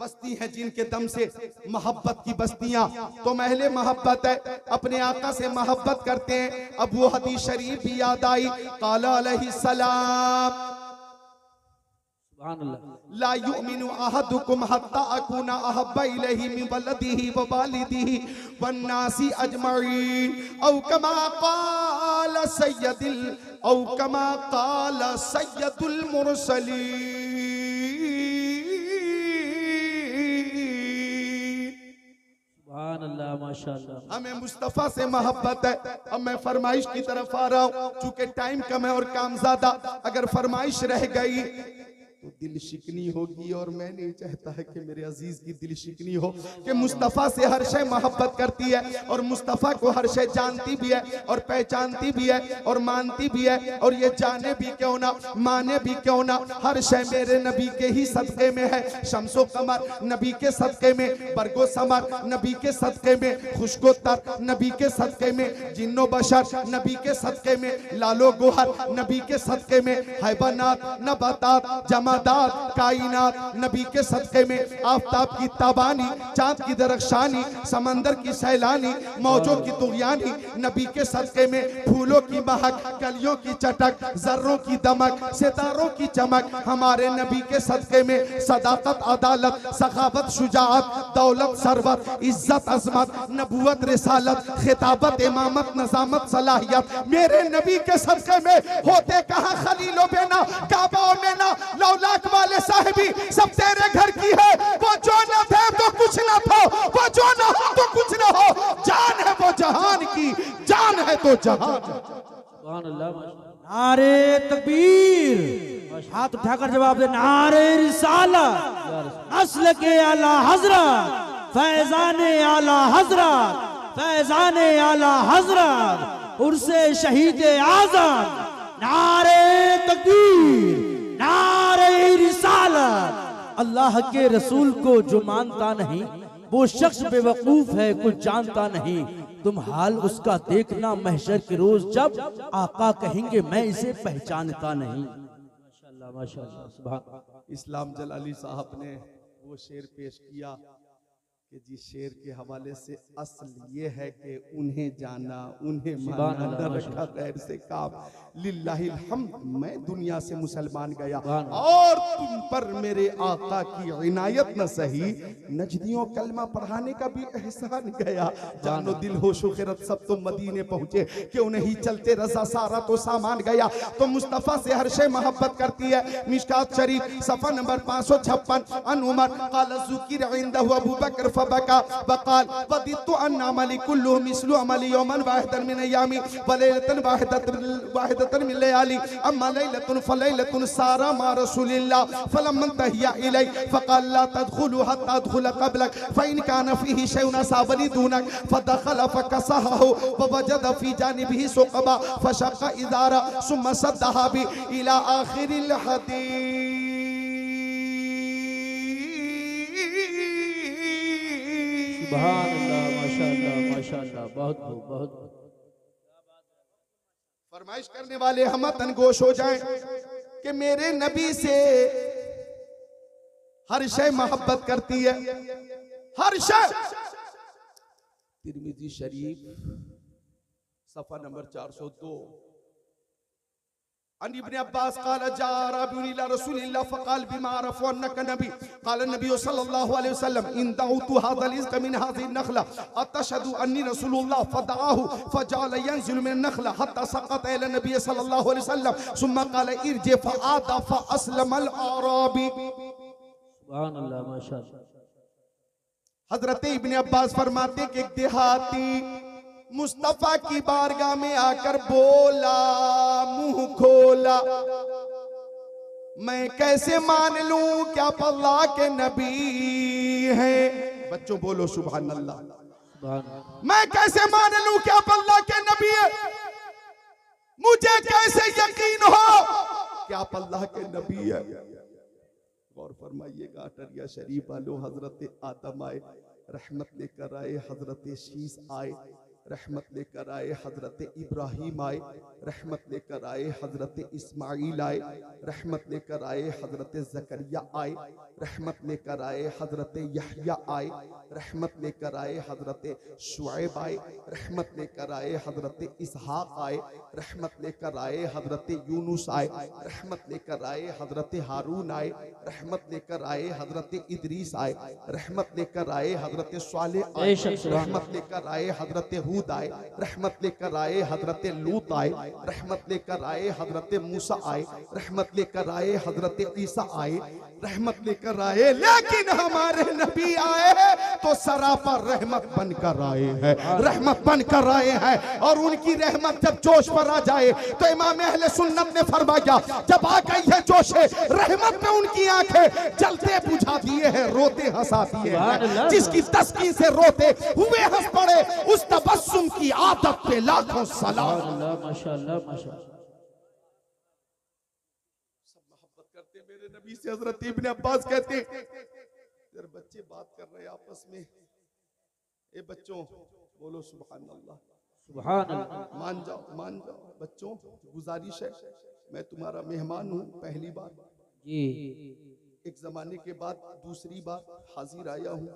बसती हैं जिनके दम से मोहब्बत की बस्तियां। तो महले मोहब्बत है, अपने आका से मोहब्बत करते हैं। अब वो हदीस शरीफ भी याद आई, काला अलैहिस्सलाम ला युमिनु अहदुकुम हत्ता अकूना अहब्बा इलैहि मिन वलदिही व वालिदिही वन्नासी अजमईन औ कमा क़ाल सय्यदुल औ कमा क़ाल सय्यदुल मुरसलीन। सुभान अल्लाह, माशाअल्लाह। हमें मुस्तफा से मोहब्बत है। अब मैं फरमाइश की तरफ आ रहा हूँ, चूंकि टाइम कम है और काम ज्यादा। अगर फरमाइश रह गई तो दिल शिकनी होगी, और मैं नहीं चाहता है कि मेरे अजीज की दिल शिकनी हो कि मुस्तफ़ा से हर शय मोहब्बत करती है, और मुस्तफ़ा को हर शय जानती भी है और पहचानती भी है और मानती भी है, और ये जाने भी क्यों ना, माने भी क्यों ना, हर शय मेरे नबी के ही सदक़े में है। शम्सो कमर नबी के सदक़े में, बरगो समर नबी के सदक़े में, खुशको तर नबी के सदक़े में, जिन्नो बशर नबी के सदक़े में, लालो गोहर नबी के सदक़े में, हैवानात नबातात जमा कायनात नबी के सदक़े में, आफताब की ताबानी, चांद की दरख्शानी, समंदर की सैलानी, मौजों की तुग़यानी नबी के सदक़े में, फूलों की महक, कलियों की चटक, जर्रों की दमक, सितारों की चमक हमारे नबी के सदक़े में, सदाकत अदालत सखावत शुजाअत दौलत सरवत इज्जत अजमत नबूवत रिसालत खिताबत इमामत नज़ामत सलाहियत मेरे नबी के सदक़े में होते कहाँ खलीलो बेना काबा में ना लौलाक वाले साहिबी सब तेरे घर की है। वो जो न थे तो कुछ न था, वो जो न हो तो कुछ न हो, जान है वो जहान की, जान है तो जहान। सुभान अल्लाह, नारे तकबीर, हाथ उठाकर जवाब दे। नारे रिसालत, नस्ल के आला हजरत, फैजाने आला हजरत, फैजाने आला हजरत, उर्से शहीद आजम। नारे तकबीर, नारे रिसालत। अल्लाह के रसूल को जो मानता नहीं वो शख्स बेवकूफ है, कुछ जानता नहीं। तुम हाल उसका देखना महशर के रोज, जब आका कहेंगे मैं इसे पहचानता नहीं। माशाअल्लाह, माशाअल्लाह, सुभान। इस्लाम जलाली साहब ने वो शेर पेश किया कि जिस शेर के हवाले से असल ये है कि उन्हें जाना, उन्हें माना, न रखा गैर से काम। लिल्लाहिल हम्द, मैं दुनिया से मुसलमान गया और तुम पर मेरे आका की इनायत न सही, नजदियों कलमा पढ़ाने का भी एहसान गया। जानो दिल हो शुखरत सब तो मदीने पहुंचे, क्यों नहीं चलते रजा सारा तो सामान गया। तो मुस्तफ़ा से हर शय मोहब्बत करती है। मिशकात शरीफ सफ़ा नंबर 556, अन उमर क़ाल ज़ुकिर इंदहु अबू बकर फबका वक़ाल वदितु अन्न अमली कुल्लुहु मिस्लु अमली यौमन वाहिदन मिन अय्यामी व लैलतन वाहिदतन मिन लयाली अम्मा लैलतुन फलैलतुन सारा मा रसूलिल्लाह फलम्मा तहिया इलै फ़क़ाल ला तदखुलु हत्ता अदखुल क़ब्लक फ़इन कान फ़ीहि शैउन असाबनी दूनक फ़दख़ल फ़कसहहु व वजद फ़ी जानिबिही सुक़बा फ़शक़्क़ इज़ारा सुम्मा सद्दहा बि इला आख़िरिल हदीस। सुभान अल्लाह, माशाअल्लाह माशाअल्लाह, बहुत खूब बहुत खूब। फरमाइश करने वाले हम तनगोश हो जाएं कि मेरे नबी से हर शय मोहब्बत करती है, हर शय। तिरमिजी शरीफ सफा नंबर 402। अन इब्न अब्बास क़ाल जा रजुल इला रसूलिल्लाह फ़क़ाल बिमा अरफ़ू अन्नका नबी क़ाल नबी सल्लल्लाहु अलैहि वसल्लम इन दअउतु हाज़ल इज़्क़ मिन हाज़िहि नख़ला अतशहदु अन्नी रसूलुल्लाह फदअहु फजअल यंज़िलु मिन नख़ला हत्ता सक़त इला नबी सल्लल्लाहु अलैहि वसल्लम सुम्मा क़ाल इरजि फ़आदा फ़अस्लमल आराबी। सुभान अल्लाह माशाअल्लाह। हजरत इब्न अब्बास फरमाते कि एक देहाती मुस्तफा की बारगाह में आकर बोला, मुंह खोला, मैं कैसे मान लूं कि आप अल्लाह के नबी हैं। बच्चों बोलो सुभान अल्लाह। मैं कैसे मान लूं कि आप अल्लाह के नबी हैं, मुझे कैसे यकीन हो कि आप अल्लाह के नबी हैं। गौर फरमाइएगा, अटरिया शरीफ वालों, हजरत आदम आए, रहमत लेकर आए, हजरत शीस आए, रहमत लेकर आए, हजरत इब्राहिम आए, रहमत लेकर आए, हजरत इस्माइल आए, रहमत लेकर आए, हजरत जकरिया आए, रहमत लेकर आए, हजरत यहया आए, रहमत लेकर आए, हजरत शुएब आए, रहमत लेकर आए, हजरत इसहाक आए, रहमत लेकर आए, हजरत यूनुस आए, रहमत लेकर आए, हजरत हारून आए, रहमत लेकर आए, हजरत इदरीस आए, रहमत लेकर आए, हजरत स्वालेह आए, रहमत लेकर आए, हजरत हूद आए, रहमत लेकर आए, हजरत लूत आए, रहमत लेकर आए, हजरत मूसा आए, रहमत लेकर आए, हजरत ईसा आए, रहमत लेकर आए। लेकिन हमारे नबी आए तो सरापा रहमत बनकर आए हैं, रहमत बनकर आए हैं। और उनकी रहमत जब जोश पर आ जाए तो इमाम अहले सुन्नत ने फरमाया, जब आ गई है जोश रहमत में उनकी आंखें जलते बुझा दिए हैं, रोते हंसा दिए हैं। जिसकी तस्कीन से रोते हुए हंस पड़े, उस तबस्सुम की आदत पे लाखों सलाम। माशाअल्लाह माशाअल्लाह। मेरे नबी से हजरत इब्न अब्बास कहते जब बच्चे बात कर रहे आपस में, ए बच्चों बोलो सुभान अल्लाह, सुभान अल्लाह। मान जाओ बच्चों, गुजारिश है, मैं तुम्हारा मेहमान हूँ, पहली बार जी, एक जमाने के बाद दूसरी बार हाजिर आया हूँ।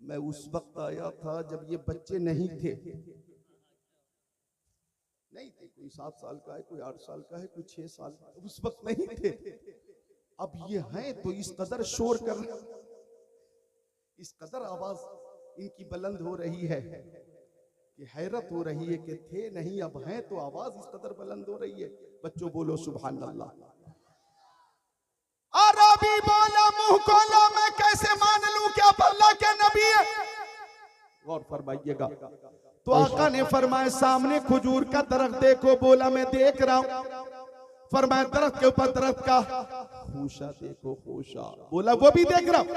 मैं उस वक्त आया था जब ये बच्चे नहीं थे, कोई 7 साल का है, कोई 8 साल का है, कोई 6 साल का, उस वक्त नहीं थे। अब ये हैं तो इस कदर शोर कर, इस कदर आवाज इनकी बुलंद हो रही है कि हैरत हो रही है कि थे नहीं, अब हैं तो आवाज इस कदर बुलंद हो रही है। बच्चों बोलो सुभान अल्लाह। अरबी बोला, मुंह खोला, मैं कैसे मान लूं कि आप अल्लाह के नबी हैं। गौर फरमाइएगा। तो आका ने फरमाया, सामने खजूर का दरख्त देखो। बोला मैं देख रहा हूं। फरमाया दरख्त के ऊपर दरख्त का खूशा देखो, खूशा। बोला वो भी देख रहा हूं।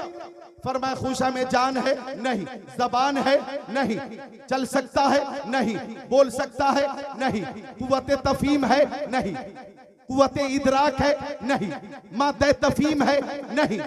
फरमाया खूशा में जान है? नहीं। जबान है? नहीं। चल सकता है? नहीं। बोल सकता है? नहीं। कुव्वत तफहीम है? नहीं। कुव्वत इदराक है? नहीं। मादे तफहीम है? नहीं।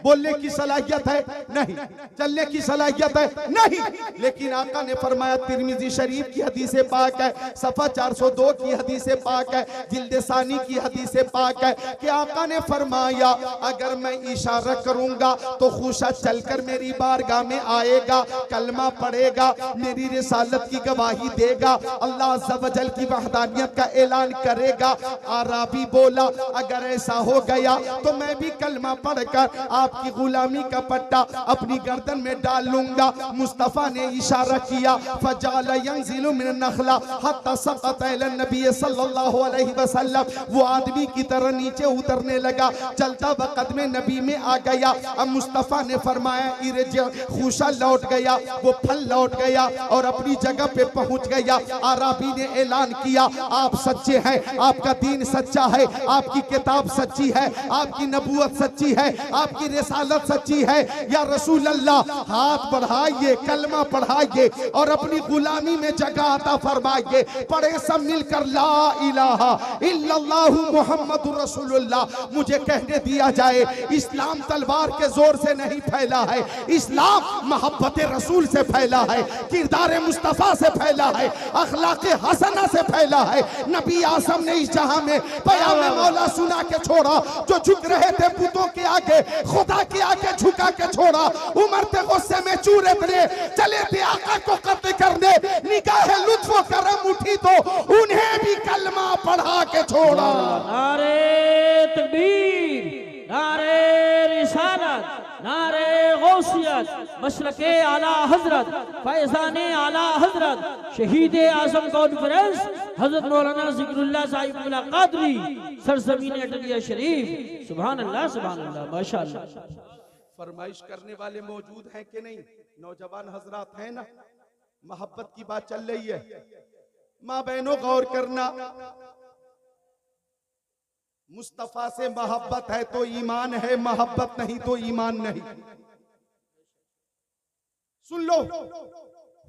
बोलने की सलाहियत है? नहीं। चलने की सलाहियत है? नहीं। लेकिन आका ने फरमाया, तिरमिजी शरीफ की हदीस पाक है, सफा 402 की हदीस पाक है, जिल्द सानी की हदीस पाक है कि आका ने फरमाया, अगर मैं इशारा करूंगा तो खूशा चलकर मेरी बारगाह में आएगा, कलमा पढ़ेगा, मेरी रिसालत की गवाही देगा, अल्लाह अज़्ज़ व जल की वहदानियत का ऐलान करेगा। आराबी बोला, अगर ऐसा हो गया तो मैं भी कलमा पढ़कर आपकी गुलामी का पट्टा अपनी गर्दन में डाल लूंगा। मुस्तफा ने इशारा किया, फजाल यंजिलु मिन नखला हत्ता सक़त इला नबी सल्लल्लाहु अलैहि वसल्लम। वो आदमी की तरह नीचे उतरने लगा, चलता वक्त में नबी में आ गया। अब मुस्तफा ने फरमाया, इरज, खूशा लौट गया, वो फल लौट गया और अपनी जगह पे पहुंच गया। आराबी ने ऐलान किया, आप सच्चे हैं, आपका दीन सच्चा सच्चा है, आपकी किताब सच्ची है, आपकी नबूवत सच्ची है, आपकी रिसालत सच्ची है, या रसूल अल्लाह हाथ बढ़ाइए, कलमा पढ़ाइए और अपनी गुलामी में जगह अता फरमाइए। पढ़े सब मिलकर ला इलाहा इल्लल्लाहु मुहम्मदुर रसूलुल्लाह। मुझे कहने दिया जाए, इस्लाम तलवार के जोर से नहीं फैला है, इस्लाम मोहब्बत रसूल से फैला है, किरदार मुस्तफा से फैला है, अखलाक हसना से फैला है। नबी आसम ने इस जहां में पयाम मौला सुना के छोड़ा, जो झुक रहे थे पुतों के आगे, खुदा के आगे झुका के छोड़ा। उमर थे गुस्से में चूर इतने, चले थे आका को कत्ल करने, निगाह लुत्फ व करम उठी तो उन्हें भी कलमा पढ़ा के छोड़ा। नारे तकबीर, नारे रिसालत, नारे गौसियत, मसलके आला हजरत, फैजाने आला हजरत, शहीद आजम कॉन्फ्रेंस हजरत मौलाना जिक्रुल्लाह साहिब कादरी, सरजमीन अटलिया शरीफ। सुभान अल्लाह, सुभान अल्लाह, माशाअल्लाह। फरमाइश करने वाले मौजूद हैं कि नहीं? नौजवान हजरात हैं ना? मोहब्बत की बात चल रही है। माँ बहनों गौर करना, मुस्तफा से मोहब्बत है तो ईमान है, मोहब्बत नहीं तो ईमान नहीं। सुन लो,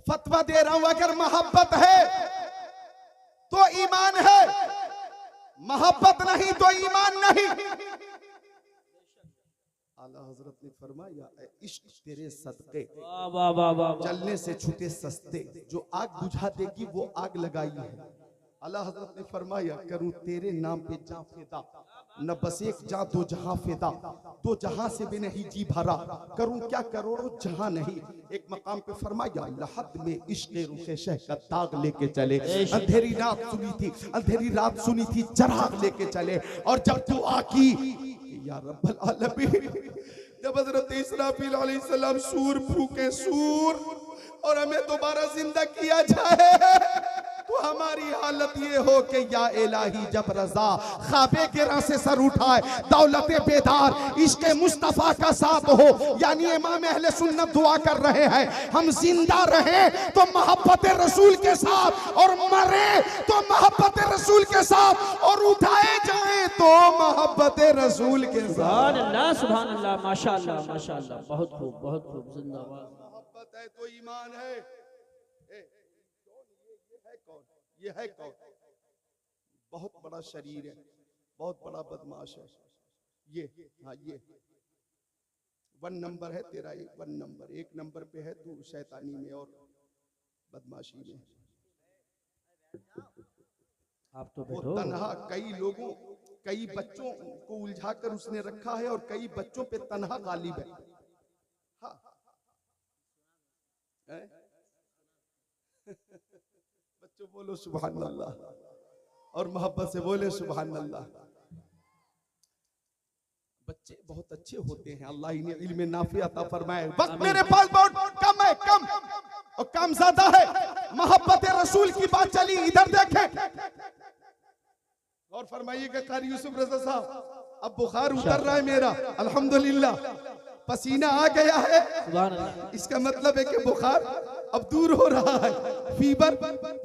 फतवा दे रहा हूं, अगर मोहब्बत है तो ईमान है, मोहब्बत नहीं तो ईमान नहीं। आला हजरत ने फरमाया, इश्क तेरे सदके जलने से छूटे सस्ते, जो आग बुझा देगी वो आग लगाई है। आला हजरत ने फरमाया, करूं तेरे नाम पे जान फिदा, न बस एक जान दो जहां फिदा, दो जहां से भी नहीं जी भरा, करूं क्या करोड़ों जहां नहीं। एक मकाम पे फरमाया, लहद में इश्क रुखे शह का दाग लेके चले, अंधेरी रात सुनी थी, अंधेरी रात सुनी थी, चराग लेके चले। और जब दुआ की या रब्बल आलमीन, जब हज़रत इसराफील अलैहिस्सलाम सूर फूके, सूर, और हमें दोबारा जिंदा किया जाए, तो हमारी हालत ये हो कि या इलाही जब रजा ख्वाबे के राह से सर उठाए, दौलत बेदार इश्क मुस्तफा का साथ हो। यानी इमाम अहले सुन्नत दुआ कर रहे हैं, हम जिंदा रहें तो मोहब्बत रसूल के साथ, और मरे तो मोहब्बत रसूल के साथ, और उठाए जाए तो मोहब्बत रसूल के साथ। सुभान अल्लाह, सुभान अल्लाह, माशाअल्लाह, माशाअल्लाह, बहुत खूब, बहुत खूब, जिंदाबाद। मोहब्बत है तो ईमान है। ये है कौन? बहुत बड़ा शरीर है, बहुत बड़ा बदमाश है ये। हाँ, ये 1 नंबर है तेरा, 1 नंबर, 1 नंबर पे है तू शैतानी में और बदमाशी में। आप तो वो तन्हा, कई लोगों, कई बच्चों को उलझा कर उसने रखा है, और कई बच्चों पे तन्हा गालिब है। हाँ, बच्चों बोलो सुभान अल्लाह, और मोहब्बत से बोले सुभान अल्लाह। बच्चे बहुत अच्छे होते हैं, अल्लाह इन्हें इल्म नाफी अता फरमाए। बस मेरे पास बहुत कम है, कम और कम ज्यादा है। मोहब्बत रसूल की बात चली, इधर देखें और फरमाइएगा कारी यूसुफ रजा साहब, अब बुखार उतर रहा है मेरा, अल्हम्दुलिल्लाह, पसीना आ गया है। इसका मतलब है कि बुखार अब दूर हो रहा है, फीवर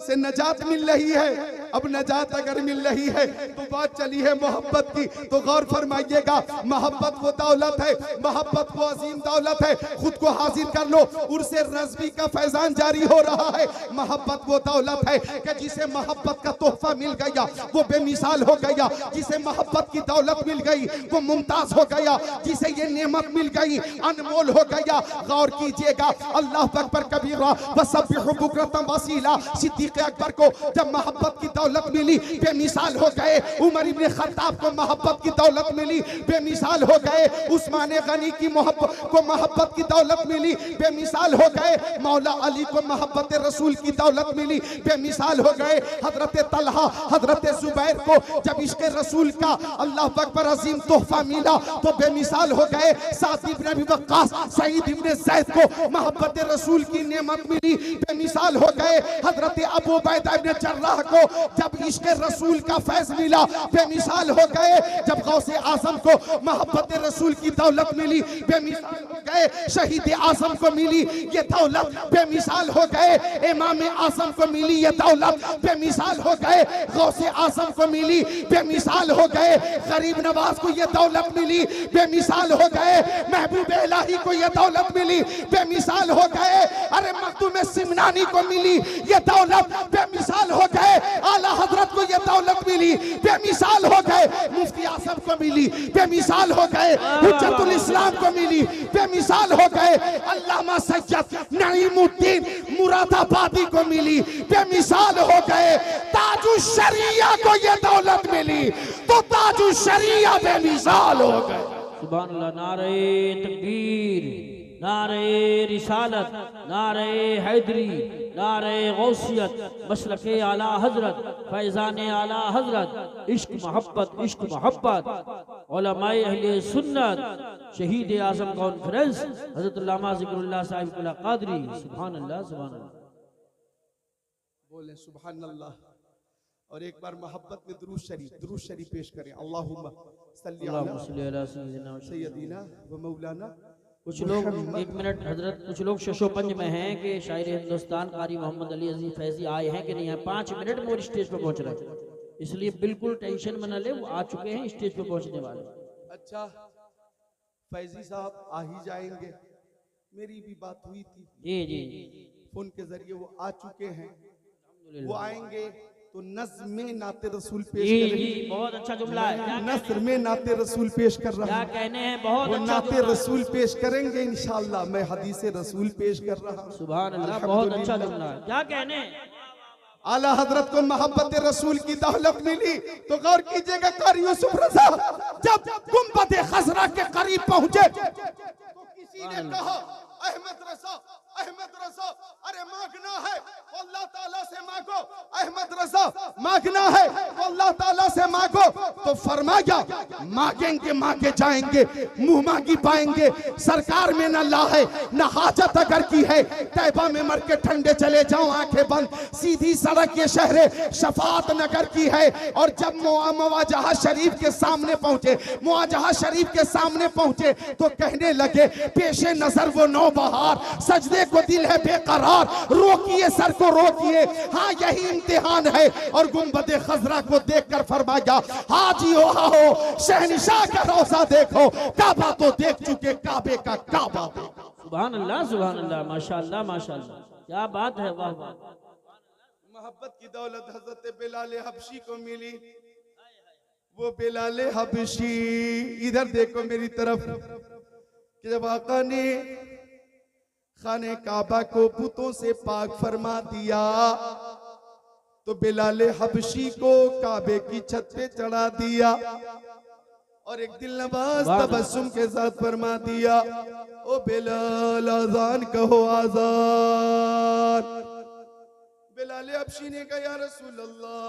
से नजात मिल रही है। अब नजात अगर मिल रही है तो बात चली है मोहब्बत की, तो गौर फरमाइएगा, मोहब्बत वो दौलत है, मोहब्बत वो अजीम दौलत है। खुद को हाजिर कर लो, उर्से रज़वी का फैजान जारी हो रहा है। मोहब्बत वो दौलत है कि जिसे मोहब्बत का तोहफा मिल गया वो बेमिसाल हो गया, जिसे मोहब्बत की दौलत मिल गई वो मुमताज हो गया, जिसे ये नेमत मिल गई अनमोल हो गया। गौर कीजिएगा, अल्लाह अकबर कबीरा वसब्बिहु बुक्रतम वसीला। सिद्दीक़ अकबर को जब मोहब्बत की दौलत मिली बेमिसाल हो गए। उमर इब्ने खत्ताब को मोहब्बत की दौलत मिली बेमिसाल हो गए। उस्मान गनी की मोहब्बत की दौलत मिली बेमिसाल हो गए। मौला अली को मोहब्बत रसूल की दौलत मिली बेमिसाल हो गए। हजरत तलहा, हजरत जुबैर को जब इश्क़ रसूल का अल्लाह अकबर अजीम तोहफा मिला तो बेमिसाल हो गए। साद इब्ने अबी वक्कास, सईद इब्ने ज़ैद को मोहब्बत रसूल की नेमत अजमत मिली, बेमिसाल हो गए। हजरत अबू उबैदा इब्न जर्राह को जब इश्क रसूल का फैज मिला, बेमिसाल हो गए। जब गौसे आजम को मोहब्बत रसूल की दौलत मिली, बेमिसाल हो गए। शहीद आजम को मिली ये दौलत, बेमिसाल हो गए। इमाम आजम को मिली ये दौलत, बेमिसाल हो गए। गौसे आजम को मिली, बेमिसाल हो गए। गरीब नवाज को ये दौलत मिली, बेमिसाल हो गए। महबूब इलाही को ये दौलत मिली, बेमिसाल हो गए। अरे मखदूम सिमनानी को मिली ये दौलत, बेमिसाल हो गए। आला हजरत को ये दौलत मिली, बेमिसाल हो गए। मुफ्ती आजम को मिली, बेमिसाल हो गए। हुज्जतुल इस्लाम को मिली, बेमिसाल हो गए। अल्लामा सैयद नईमुद्दीन मुरादाबादी को मिली, बेमिसाल हो गए। ताजुल शरिया को ये दौलत मिली तो ताजुल शरिया बेमिसाल हो गए। सुभान अल्लाह। नारे तकबीर, नारे रिसालत, नारे हैदरी, नारे गौसियत, मसलके आला हजरत, फैजान आला हजरत, इश्क मोहब्बत, उलमाए अहले सुन्नत, शहीद आजम कॉन्फ्रेंस हजरत अल्लामा ज़िक्रुल्लाह साहिब कुल्ला कादरी। सुभान अल्लाह, सुभान अल्लाह। बोले सुभान अल्लाह। और एक बार मोहब्बत में दुरूद शरीफ पेश करें। अल्लाहुम्मा सल्ली अला सय्यदिना व मौलाना। कुछ लोग, एक मिनट हजरत, कुछ लोग शशोपंज में हैं कि शायर हिंदुस्तान कारी मोहम्मद अली अजीज फैजी आए हैं कि नहीं है। 5 मिनट में वो स्टेज पर पहुंच रहे हैं, इसलिए बिल्कुल टेंशन में न ले, वो आ चुके हैं, स्टेज पर पहुंचने वाले। अच्छा, फैजी साहब आ ही जाएंगे, मेरी भी बात हुई थी जी जी, फोन के जरिए, वो आ चुके हैं। वो आएंगे तो नज़्म नाते रसूल पेश जी करेंगे। जी, बहुत अच्छा जुमला है। नस्र में नाते रसूल पेश कर रहा क्या हूँ। कहने हैं, बहुत वो अच्छा नाते जुमला। रसूल पेश करेंगे इंशाअल्लाह। मैं हदीस रसूल पेश कर रहा हूँ। सुभान अल्लाह, बहुत अच्छा जुमला है। क्या कहने हैं? आला हजरत को मोहब्बत रसूल की दौलत मिली तो गौर कीजिएगा। कारी यूसुफ रज़ा जब गुंबद खजरा के करीब पहुंचे तो किसी ने कहा, अहमद रज़ा, अहमद रज़ा, अरे मांगना है तो अल्लाह ताला से मांगो। अहमद रज़ा, मांगना है तो अल्लाह ताला से मांगो। तो फरमाया, मांगेंगे मांगे जाएंगे, मुंह मांगी पाएंगे। सरकार में न ला है न हाजत अगर की है, तैबा में मर के ठंडे चले जाओ आंखें बंद। सीधी सड़क ये शहर शफात नगर की है। और जब मुआजहा शरीफ के सामने पहुंचे, मुआजहा शरीफ के सामने पहुंचे तो कहने लगे, पेशे नजर वो नौबहार, सजदे को दिल है बेकरार, रोकिए सर को रोकिए, हाँ यही इम्तिहान है। और गुंबद खजरा को देखकर फरमाया, हाजी हो शहनशाह का रोजा देखो, काबा तो देख चुके, काबे का काबा देखो। सुभान अल्लाह, सुभान अल्लाह, माशाअल्लाह, माशाअल्लाह, क्या बात है, वाह वाह। मोहब्बत की दौलत हजरत बिलाल हबशी को मिली। वो बिलाल हबशी, इधर देखो मेरी तरफ, कि जब आका ने खाने काबा को पुतों से पाक फरमा दिया तो बिलाल हबशी को काबे की छत पे चढ़ा दिया और एक दिल नवाज तबस्सुम के साथ फरमा दिया, ओ बिलाल आजान कहो आजान। बिलाल हबशी ने कहा, या रसूल अल्लाह,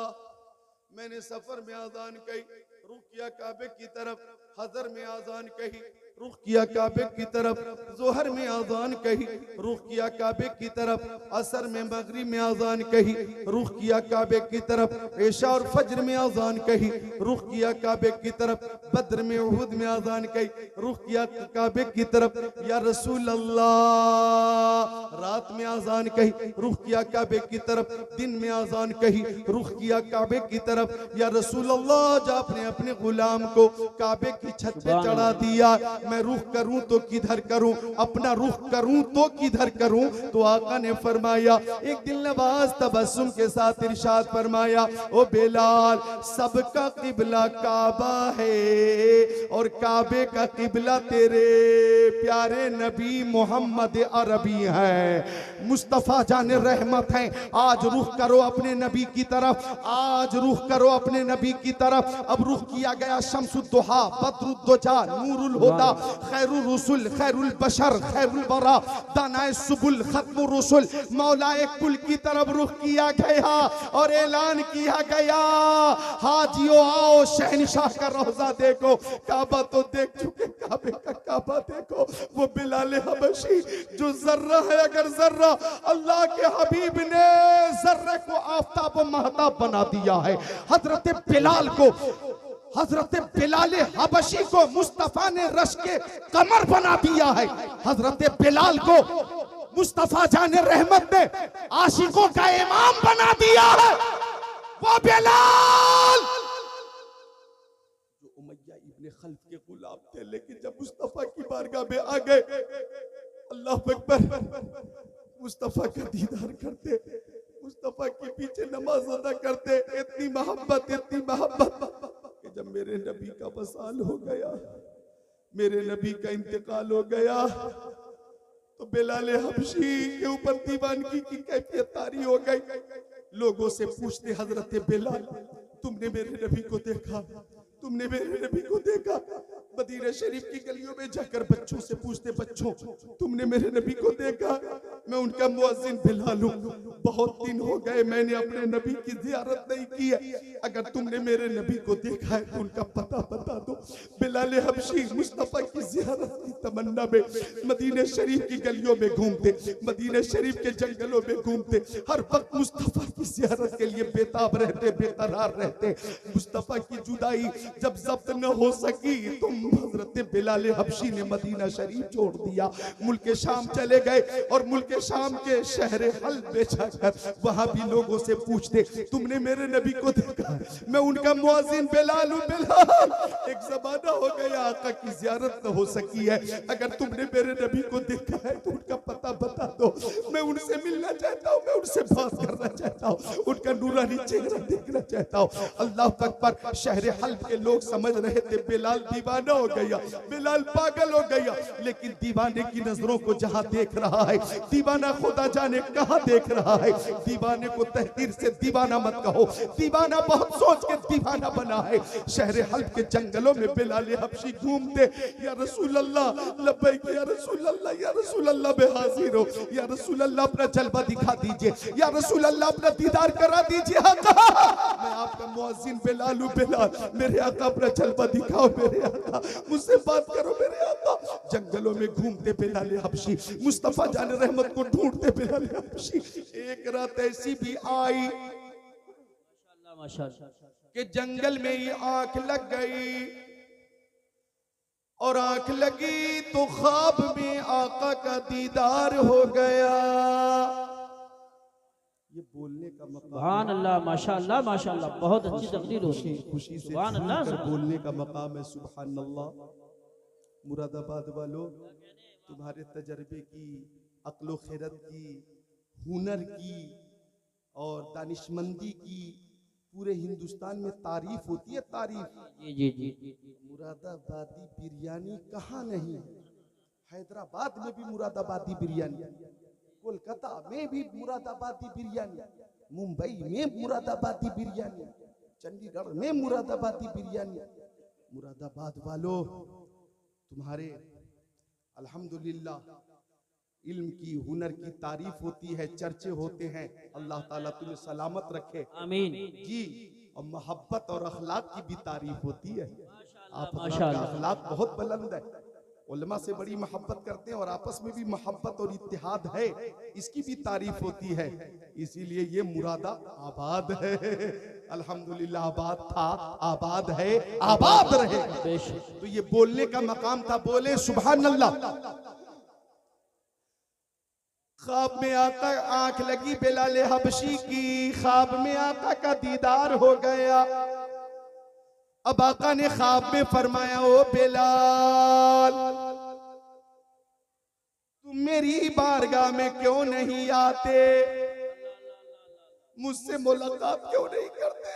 मैंने सफर में आजान कही, रुख किया काबे की तरफ, हजर में आजान कही, रुख किया काबे की तरफ, जोहर में आजान कही, रुख किया काबे की तरफ, असर में मगरिब में आजान कही, रुख किया काबे की तरफ, ऐशा और फज्र में आजान कही, रुख किया काबे की तरफ, बद्र में उहुद में आजान कही, रुख किया काबे की तरफ। या रसूल अल्लाह, रात में आजान कही, रुख किया काबे की तरफ, दिन में आजान कही, रुख किया काबे की तरफ। या रसूल अल्लाह, जब आपने अपने गुलाम को काबे की छत पे चढ़ा दिया, मैं रुख करूं तो किधर करूं, अपना रुख करूं तो किधर करूं? तो आका ने फरमाया, एक दिल नवाज तबस्सुम के साथ इरशाद फरमाया, ओ बिलाल, सबका किबला काबा है और काबे का किबला तेरे प्यारे नबी मोहम्मद अरबी है, मुस्तफा जाने रहमत हैं। आज रुख करो अपने नबी की तरफ, आज रुख करो अपने नबी की तरफ। अब रुख किया गया शम्सुद्दुहा, बद्रुद्दुजा, नूरुल हुदा, खैरुल रसूल, खैरुल बशर, खैरुल बरा, दानाए सुबुल, खत्मुर रसूल, मौलाए कुल की तरफ रुख किया गया और ऐलान किया गया, हाजियो आओ शहनशाह का रोजा देखो। काबा तो देख चुके, काबे का काबा देखो, वो बिलाल हबशी जो जर्रा है, अगर जर्रा अल्लाह के हबीब ने जर्रे को आफताब व महताब बना दिया है, हजरत बिलाल को, हजरत बिलाल हबशी को मुस्तफा ने रश के कमर बना दिया है। हजरत बिलाल को मुस्तफा जाने रहमत ने आशिकों का इमाम बना दिया है। वो बिलाल जो उमैया इब्ने खल्फ के गुलाम थे, लेकिन जब मुस्तफा की बारगाह में आ गए, अल्लाह अकबर, मुस्तफा का दीदार करते, मुस्तफा के पीछे नमाज अदा करते, इतनी मोहब्बत कि जब मेरे नबी का वसाल हो गया, मेरे नबी का इंतकाल हो गया, तो बिलाल हबशी के ऊपर दीवानगी की कैफियत तारी हो गई। लोगों से पूछते, हजरत बिलाल तुमने मेरे नबी को देखा, तुमने मेरे नबी को देखा? मदीना शरीफ की गलियों में जाकर बच्चों से पूछते, बच्चों तुमने मेरे नबी को देखा? मैं उनका मुअज्जिन बिलाल हूं, बहुत दिन हो गए मैंने अपने नबी की ज़ियारत नहीं की है, अगर तुमने मेरे नबी को देखा है तो उनका पता बता दो। बिलाल हबशी मुस्तफा की ज़ियारत की तमन्ना में मदीना शरीफ की गलियों में घूमते, मदीना शरीफ के जंगलों में घूमते, हर वक्त मुस्तफा की ज़ियारत के लिए बेताब रहते, बेकरार रहते। मुस्तफा की जुदाई जब जब्त न हो सकी तो हजरत बिलाल हबशी ने मदीना शरीफ छोड़ दिया, मुल्क शाम चले गए और मुल्क शाम के शहर हल्ब में जाकर वहां भी लोगों से पूछते, तुमने मेरे नबी को देखा? मैं उनका मुअज्जिन बिलाल हूं। बिलाल, एक जमाना हो गया आका की ज़ियारत न हो सकी है, अगर तुमने मेरे नबी को देखा है तो उनका पता बता दो, मैं उनसे मिलना चाहता हूं, मैं उनसे बात करना चाहता हूं, उनका नूरानी चेहरा देखना चाहता हूं। अल्लाह अकबर, शहर हल्ब के लोग समझ रहे थे बिलाल दीवाना हो गया, बिलाल पागल हो गया, लेकिन दीवाने की नजरों को जहां देख रहा है, दीवाना खुदा जाने कहां देख रहा है। दीवाने को तहकीर से दीवाना मत कहो, दीवाना बहुत सोच के दीवाना बना है। शहर हल्ब के जंगलों में बिलाल हबशी घूमते, या रसूल अल्लाह, लब्बैक या रसूल अल्लाह, या रसूल अल्लाह मैं हाजिर हूं, या रसूल अल्लाह अपना जलवा दिखा दीजिए, या रसूल अल्लाह अपना दीदार करा दीजिए। आका, मैं आपका मुअज्जिन बिलाल हूं, बिलाल मेरे आका अपना जलवा दिखाओ, मेरे आका मुझसे बात करो, मेरे आका। जंगलों में घूमते बिलाल हबशी, मुस्तफा जाने रहमत को ढूंढते बिलाल हबशी। एक रात ऐसी भी आई कि जंगल में ही आंख लग गई, और आंख लगी तो ख्वाब में आका का दीदार हो गया। ये बोलने का मकाम, सुभान अल्लाह, माशाअल्लाह माशाअल्लाह, बहुत अच्छी तकरीर होती है, खुशी से सुभान अल्लाह, बोलने का मकाम है। सुभान अल्लाह। मुरादाबाद वालों, तुम्हारे तजर्बे की, अक्ल खैरत की, हुनर की और दानिशमंदी की पूरे हिंदुस्तान में तारीफ होती है, तारीफ। जी जी जी, मुरादाबादी बिरयानी कहाँ नहीं है? हैदराबाद में भी मुरादाबादी बिरयानी, कोलकाता में भी मुरादाबादी बिरयानी, मुंबई में मुरादाबादी बिरयानी, चंडीगढ़ में मुरादाबादी बिरयानी। मुरादाबाद वालों, तुम्हारे अल्हम्दुलिल्लाह इल्म की, हुनर की तारीफ होती है, चर्चे होते हैं। अल्लाह ताला तुम्हें सलामत रखे, आमीन जी। और मोहब्बत और अखलाक की भी तारीफ होती है। आप माशाअल्लाह, अखलाक बहुत बुलंद है, उलमा से बड़ी मोहब्बत करते हैं और आपस में भी मोहब्बत और इत्तेहाद है, इसकी भी तारीफ होती है। इसीलिए ये मुरादा आबाद है, अल्हम्दुलिल्लाह। आबाद था, आबाद है, आबाद रहे। तो ये बोलने का मकाम था, बोले सुभान अल्लाह। ख्वाब में आका, आंख लगी बिलाल हबशी की, ख्वाब में आका का दीदार हो गया। अब आका ने ख्वाब में फरमाया, ओ बिलाल तुम मेरी बारगाह में क्यों नहीं आते, मुझसे मुलाकात क्यों नहीं करते?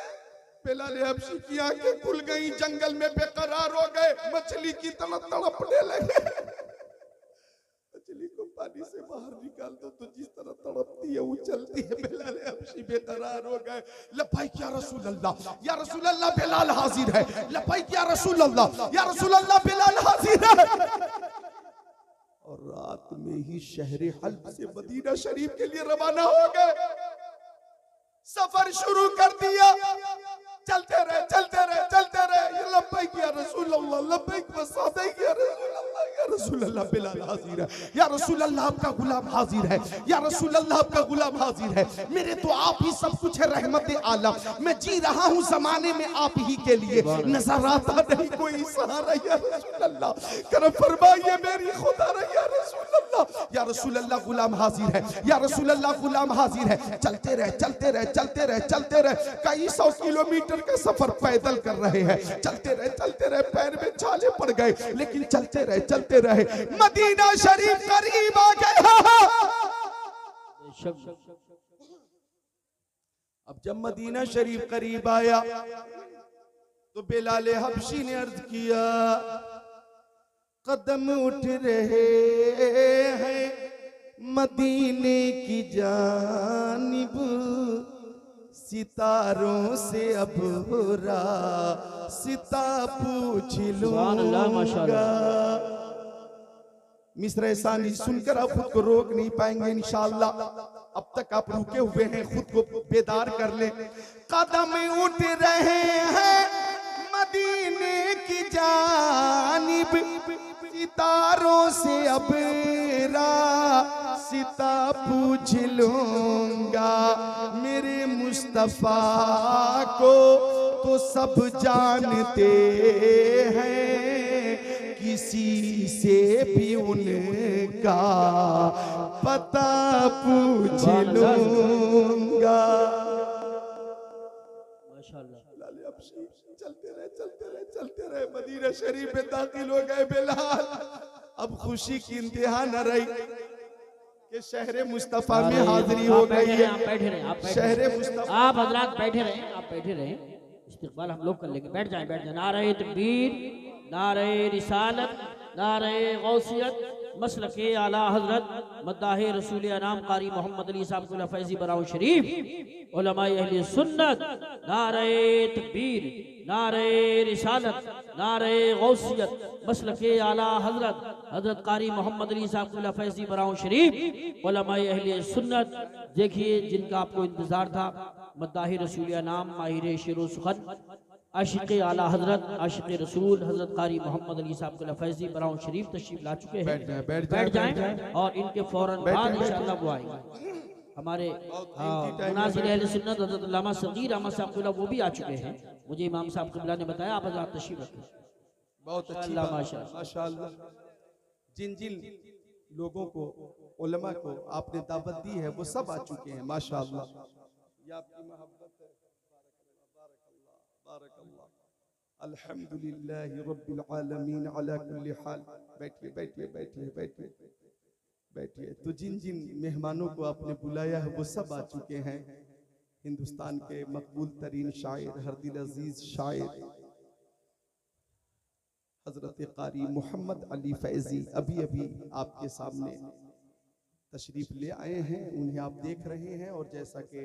बिलाल हबशी की आंखें खुल गई, जंगल में बेकरार हो गए, मछली की तरह तड़पने लगे। मछली को पानी से बाहर निकाल दो तो जिस तरह तड़पती है वो चलती है। बिलाल हबशी बेकरार हो गए। लब्बैक या रसूल अल्लाह, या रसूल अल्लाह बिलाल हाजिर है। लब्बैक या रसूल अल्लाह, या रसूल अल्लाह बिलाल हाजिर है। और रात में ही शहर हल्ब से मदीना शरीफ के लिए रवाना हो गए। सफर शुरू कर दिया, चलते रहे, चलते रहे, चलते रहे। लब्बैक या रसूल अल्लाह, लब्बैक व सअदैक या रसूल बिलाल हाजिर है, या रसूल अल्लाह आपका गुलाम हाजिर है, या रसूल अल्लाह आपका गुलाम हाजिर है। मेरे तो आप ही सब कुछ है, रहमत आलम। मैं जी रहा हूँ जमाने में आप ही के लिए, नजर आता नहीं कोई सहारा, या रसूल अल्लाह करम फरमाइए मेरी खुदा रे, या रसूल अल्लाह, या रसूल अल्लाह गुलाम हाजिर है, या रसूल अल्लाह गुलाम हाजिर है। चलते रहे चलते रहे चलते रहे चलते रहे, कई 100 किलोमीटर का सफर पैदल कर रहे हैं। चलते रहे पैर में छाले पड़ गए, लेकिन चलते रहे मदीना शरीफ करीब आ गया। अब जब मदीना शरीफ करीब आया तो बिलाल हबशी ने अर्ज किया, कदम उठ रहे हैं मदीने की जानिब, सितारों से अब रास्ता पूछ लूंगा। मिस्र सानी सुनकर आप खुद को रोक नहीं पाएंगे इंशाअल्लाह। अब तक आप रुके हुए हैं, खुद को बेदार कर ले। कदम उठ रहे हैं मदीने की जानिब, सितारों से अब रास्ता पूछ लूंगा। मेरे मुस्तफा को तो सब जानते हैं, किसी से भी उनका पता पूछ लूंगा। चलते रहे मदीना शरीफ में दाखिल हो गए बिलाल। अब खुशी की इंतहा न रही कि शहर मुस्तफा में हाजिरी हो गई है। आप बैठे रहे, शहर मुस्तफा, आप हजरात बैठे रहे, इस्तिकबाल हम लोग कर लेंगे। बैठ जाए। नारे तकबीर, नारे रिसालत, नारे गौसियत, मसलके आला हजरत मद्दाहे रसूल अनाम कारी मोहम्मद अली साहब फैजी बराउ शरीफ, उलमाए अहले सुन्नत, नारे तकबीर, नारे रिसालत, नारे गौसियत, मसलके आला हजरत हजरत कारी मोहम्मद अली साहब फैजी बराउ शरीफ, उलमाए अहले सुन्नत। देखिए जिनका आपको इंतजार था, मद्दाहे रसूल अनाम, माहिर शेर सुखन, आशिक़ आला हजरत, आशिक़ रसूल हजरत कारी मोहम्मद अली साहब फैजी बराउ शरीफ तशरीफ ला चुके हैं। बैठ जाएं और इनके फौरन बाद इंशाअल्लाह वो आएंगे। हमारे मुनाज़िर अहले सुन्नत हजरत अल्लामा सगीर अहमद साहब वो भी आ चुके हैं। मुझे इमाम साहब क़िबला ने बताया, आप हज़रात तशरीफ रखें। बहुत अच्छी बात, माशाअल्लाह। जिन जिन लोगों को, उलमा को आपने दावत दी है वो सब आ चुके हैं माशाअल्लाह। ये आपकी मोहब्बत है। अल्हम्दुलिल्लाहि रब्बिल आलमीन अला कुल्ली हाल। बैठिए। तो जिन जिन मेहमानों को आपने बुलाया है वो सब आ चुके हैं। हिंदुस्तान के मकबूल तरीन शायर, हर दिल अजीज शायर हजरत कारी मोहम्मद अली फैजी अभी आपके सामने तशरीफ ले आए हैं। उन्हें आप देख रहे हैं, और जैसा कि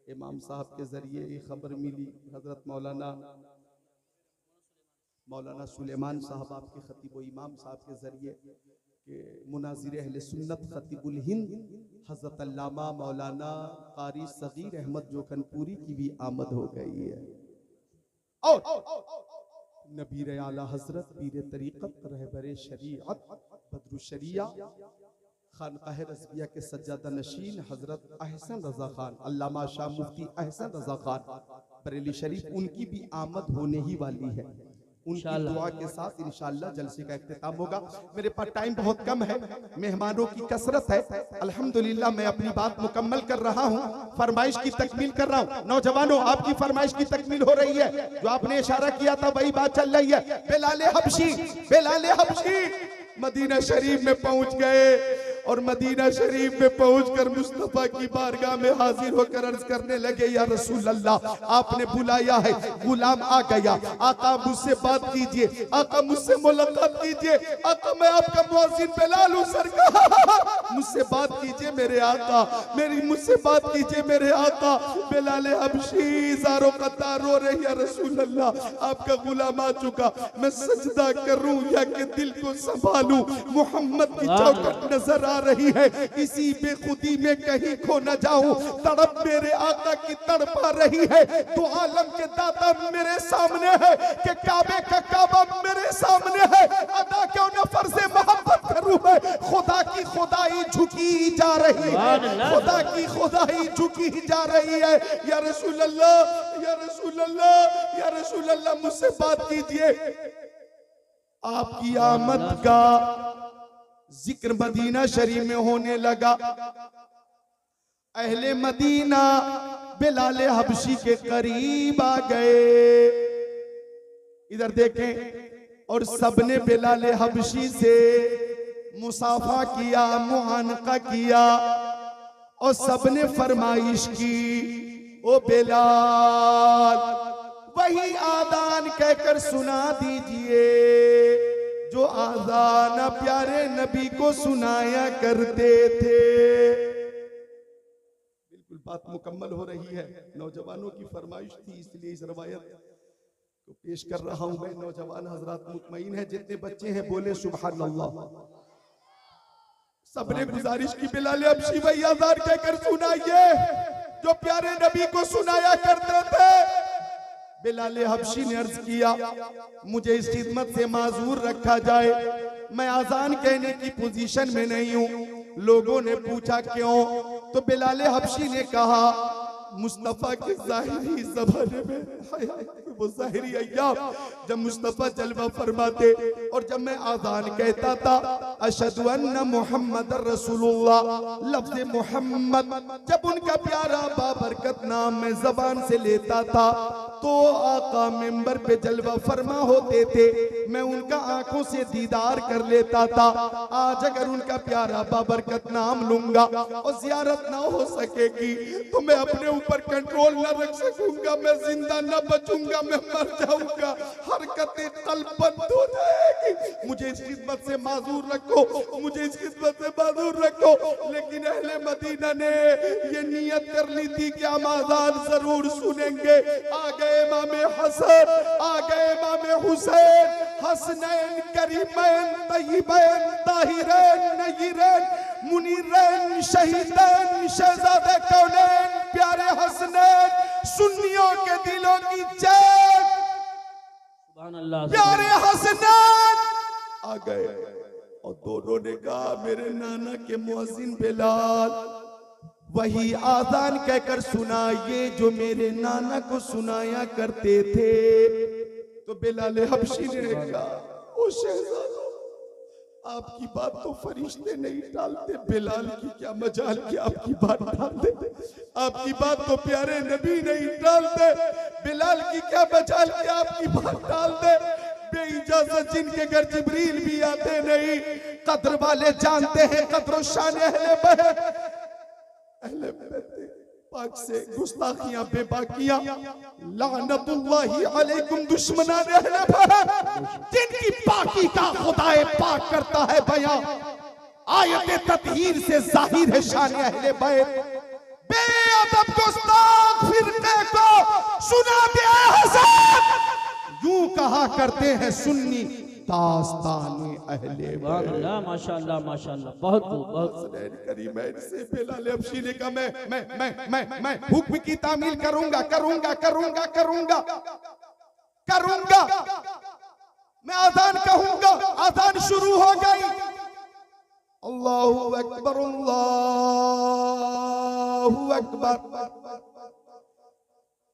इमाम साहब के जरिए ये खबर मिली, हजरत मौलाना सुलेमान साहब आपके खतीब व इमाम साहब के जरिए कि मुनाज़िर अहले सुन्नत खतीबुल हिंद हजरत अल्लामा मौलाना कारी सगीर अहमद जोखनपुरी की भी आमद हो गई है। और नबीर आला हजरत पीर तरीक़त रहबर शरीअत बदरुशरिया खानकाह रज़विया के सज्जादा नशीन हजरत अहसन रजा खान, अल्लामा शाह मुफ्ती अहसन रजा खान बरेली शरीफ, उनकी भी आमद होने ही वाली है। उनकी दुआ के साथ इंशाअल्लाह जलसे का इख्तिताम होगा। मेरे पास टाइम बहुत कम है, मेहमानों की कसरत है। अल्हम्दुलिल्लाह मैं अपनी बात मुकम्मल कर रहा हूँ, फरमाइश की तकमील कर रहा हूँ। नौजवानों, आपकी फरमाइश की तकमील हो रही है, जो आपने इशारा किया था वही बात चल रही है। बिलाल हबशी मदीना शरीफ में पहुंच गए, और मदीना शरीफ में पहुंचकर मुस्तफा की बारगाह में हाजिर होकर अर्ज करने लगे, या रसूल अल्लाह आपने बुलाया है, गुलाम आ गया, आका मुझसे बात कीजिए, आका मुझसे मुलाकात कीजिए, आका मैं आपका मुअज्जिन बिलाल हूं सरकार, मुझसे बात कीजिए मेरे आका, मुझसे बात कीजिए मेरे आका। बिलाल हबशी ज़ारो कतार रो रही, या रसूल अल्लाह आपका गुलाम आ चुका, मैं सजदा करूं या कि दिल को संभालूं, मोहम्मद की चौखट नजर आ रही है, इसी बेखुदी में कहीं खो न जाऊं, तड़प मेरे आका की तड़पा रही है। तो आलम के दाता मेरे सामने है कि काबे का काबा मेरे सामने है, अदा क्यों न फर्ज़े मोहब्बत करूं, झुकी जा रही है, खुदा की खुदाई झुकी जा रही है। या रसूल अल्लाह, या रसूल अल्लाह, या रसूल अल्लाह, मुझसे बात कीजिए। आपकी आमद का जिक्र मदीना शरीफ में होने लगा। अहले मदीना बिलाल हबशी के करीब आ गए। इधर देखें, और सबने बिलाल हबशी से मुसाफा किया, मुआनका किया, और सबने फरमाइश की, ओ बिलाल वही आदान कहकर सुना दीजिए जो आजान प्यारे नबी को सुनाया करते थे। बिल्कुल बात मुकम्मल हो रही है। नौजवानों की फरमाइश थी, इसलिए इस रवायत को पेश कर रहा हूं मैं। नौजवान हजरात मुतमईन है, जितने बच्चे हैं बोले सुभान अल्लाह। सबने गुजारिश की बिलाल हबशी वही आजान कहकर सुनाइए जो प्यारे नबी को सुनाया करते थे। बिलाल हबशी ने अर्ज किया, मुझे इस खिदमत से माजूर रखा जाए, मैं आजान कहने की पोजीशन में नहीं हूं। लोगों ने पूछा क्यों, तो बिलाल हबशी ने कहा, मुस्तफा के जाहिरी ज़माने में वो जाहिरी अय्याम जब मुस्तफा जलवा फरमाते और जब मैं आजान कहता था अशहदु अन्ना मुहम्मदर रसूलुल्लाह, लफ्ज़ मोहम्मद जब उनका प्यारा बाबरकत नाम में जबान से लेता था तो आका मिंबर पे जलवा फरमा होते थे, मैं उनका आंखों से दीदार कर लेता था। आज अगर उनका प्यारा बाबरकत नाम लूंगा और जियारत ना हो सकेगी तो मैं अपने ऊपर कंट्रोल न रख सकूंगा, मैं जिंदा न बचूंगा, मैं मर जाऊंगा, हरकतें तलबंद हो जाएगी। मुझे इस खिदमत से माजूर रखो, मुझे इस खिदमत से माजूर रखो। लेकिन अहले मदीना ने ये नियत कर ली थी कि हम आजान जरूर सुनेंगे। आ गए इमाम हसन, आ गए इमाम हुसैन, हसनैन करीमैन तय्यबैन ताहिरैन नय्यरैन मुनीरैन शहीदैन शहजादे कौनैन प्यारे हसनैन, सुन्नियों के दिलों की चैन प्यारे हसनैन आ गए। और दोनों ने कहा, मेरे नाना के मुअज्जिन बिलाल वही आजान कहकर सुनाइए जो मेरे नाना को सुनाया करते थे। तो बिलाल हबशी ने कहा, ओ शहजादो, आपकी बात तो फरिश्ते नहीं टालते, बिलाल की क्या मजाल कि आपकी बात टाल दे। आपकी बात तो प्यारे नबी नहीं टालते, बिलाल की क्या मजाल कि आपकी बात टाल दे। बेइजाजत जिनके घर जिब्रील भी आते नहीं, कद्र वाले जानते हैं कद्र शान अहले पाक से गुस्ताखियां बेबाकियां, लानतुल्लाहि अलैकुम दुश्मनान अहले बैत, जिनकी पाकी का खुदाए पाक करता है बयां, आयत तत्हीर से जाहिर है शान अहले बैत। बेअदब गुस्ताख फिरके को सुना दे हसन, यूं कहा करते हैं सुन्नी दास्ताने अहले बैत। माशाअल्लाह माशाअल्लाह, बहुत खूब बहुत। करीमैन से बिलाल हबशी ने कहा, मैं हुक्म की तामील करूंगा करूंगा करूंगा करूंगा करूंगा, मैं आजान कहूंगा। आजान शुरू हो गई। अल्लाहु अकबर अल्लाहु अकबर,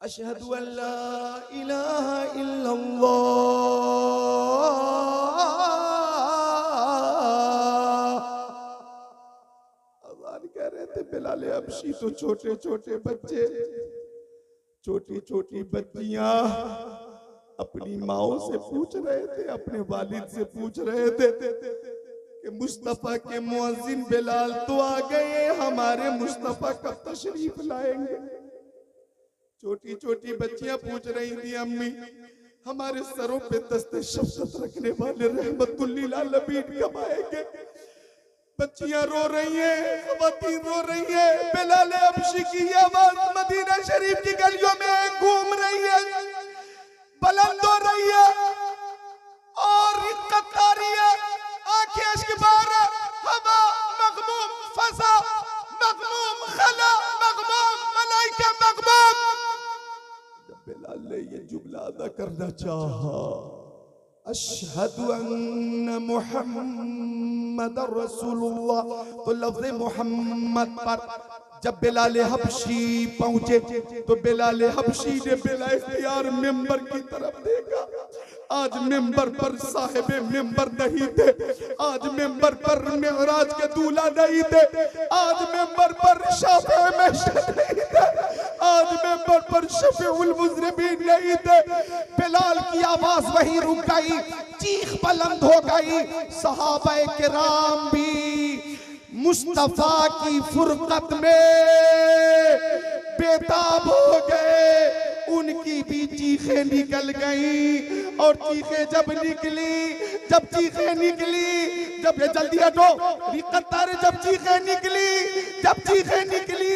अशहदु अल्ला इलाहा इल्लल्लाह। अज़ान कह रहे थे बिलाल हबशी तो छोटे छोटे बच्चे, छोटी छोटी बच्चियां अपनी माओ से पूछ रहे थे, अपने वालिद से पूछ रहे थे कि मुस्तफा के मुअज्जिन बिलाल तो आ गए, हमारे मुस्तफा कब तशरीफ लाएंगे। छोटी छोटी बच्चियां पूछ रही थी, अम्मी हमारे सरों पे दस्ते शफ़क़त रखने वाले रहमतुल लिल आलमीन कब आएंगे। बच्चियां रो रही हैं, ख़वातीन रो रही हैं। बिलाल हबशी की आवाज मदीना शरीफ की गलियों में घूम रही है, बुलंद हो रही है और रिक्कत आ रही है, आंखें अश्क बार, हवा मग़मूम, फ़ज़ा मग़मूम, खला मग़मूम, मलाइका मग़मूम। बिलाल ने ये जुमला अदा करना चाहा, अशहदु अन्ना मुहम्मद मुहम्मद रसूलुल्लाह। तो लफ्ज़ मोहम्मद पर जब बिलाल हबशी पहुंचे तो बिलाल हबशी ने बिला इख्तियार मिंबर की तरफ देखा। आज मिंबर पर साहिबे मिंबर नहीं थे, आज मिंबर पर मिअराज के दूल्हा नहीं थे, आज मिंबर पर शाफ़े महशर नहीं थे, आज मिंबर पर शफ़ीउल मुज़निबीन नहीं थे। बिलाल की आवाज वहीं रुक गई, चीख बुलंद हो गई। सहाबाए किराम भी मुस्तफा की फुरकत में बेताब हो गए, उनकी भी चीखें निकल गईं। और चीखें जब निकली, जब चीखें निकली, जब ये जल्दी हटो रिकतार, जब चीखें निकली, जब चीखें निकली,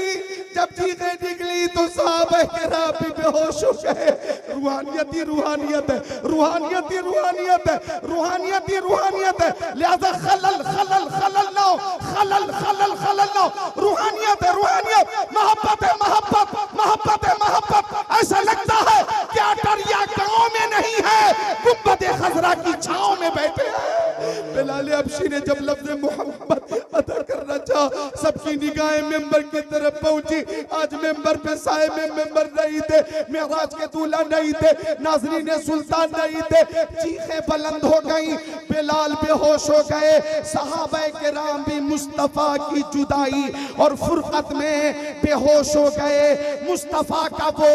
जब चीखें निकली तो साहबे किराम भी बेहोश हो गए। रूहानियत ही रूहानियत है, रूहानियत ही रूहानियत है, रूहानियत ही रूहानियत है। लिहाजा खलल खलल खलल ना हो, खलल खलल खलल ना हो। रूहानियत है रूहानियत, मोहब्बत है मोहब्बत, मोहब्बत है मोहब्बत। ऐसा लगता है कि अटरिया गांव में नहीं है, गुंबद खजरा की छांव में बैठे हैं। बिलाल हबशी ने जब लफ्ज़ मोहम्मद अदा करना चाहा, सबकी निगाहें मेंबर की तरफ पहुंची। आज मेंबर पे साहिब मेंबर नहीं थे, मिअराज के दूल्हा नहीं थे, नाज़रीन सुल्तान नहीं थे। चीखें बुलंद हो गई, बिलाल बेहोश हो गए। सहाबाए किराम भी मुस्तफा की जुदाई और फुरकत में बेहोश हो गए। मुस्तफा का वो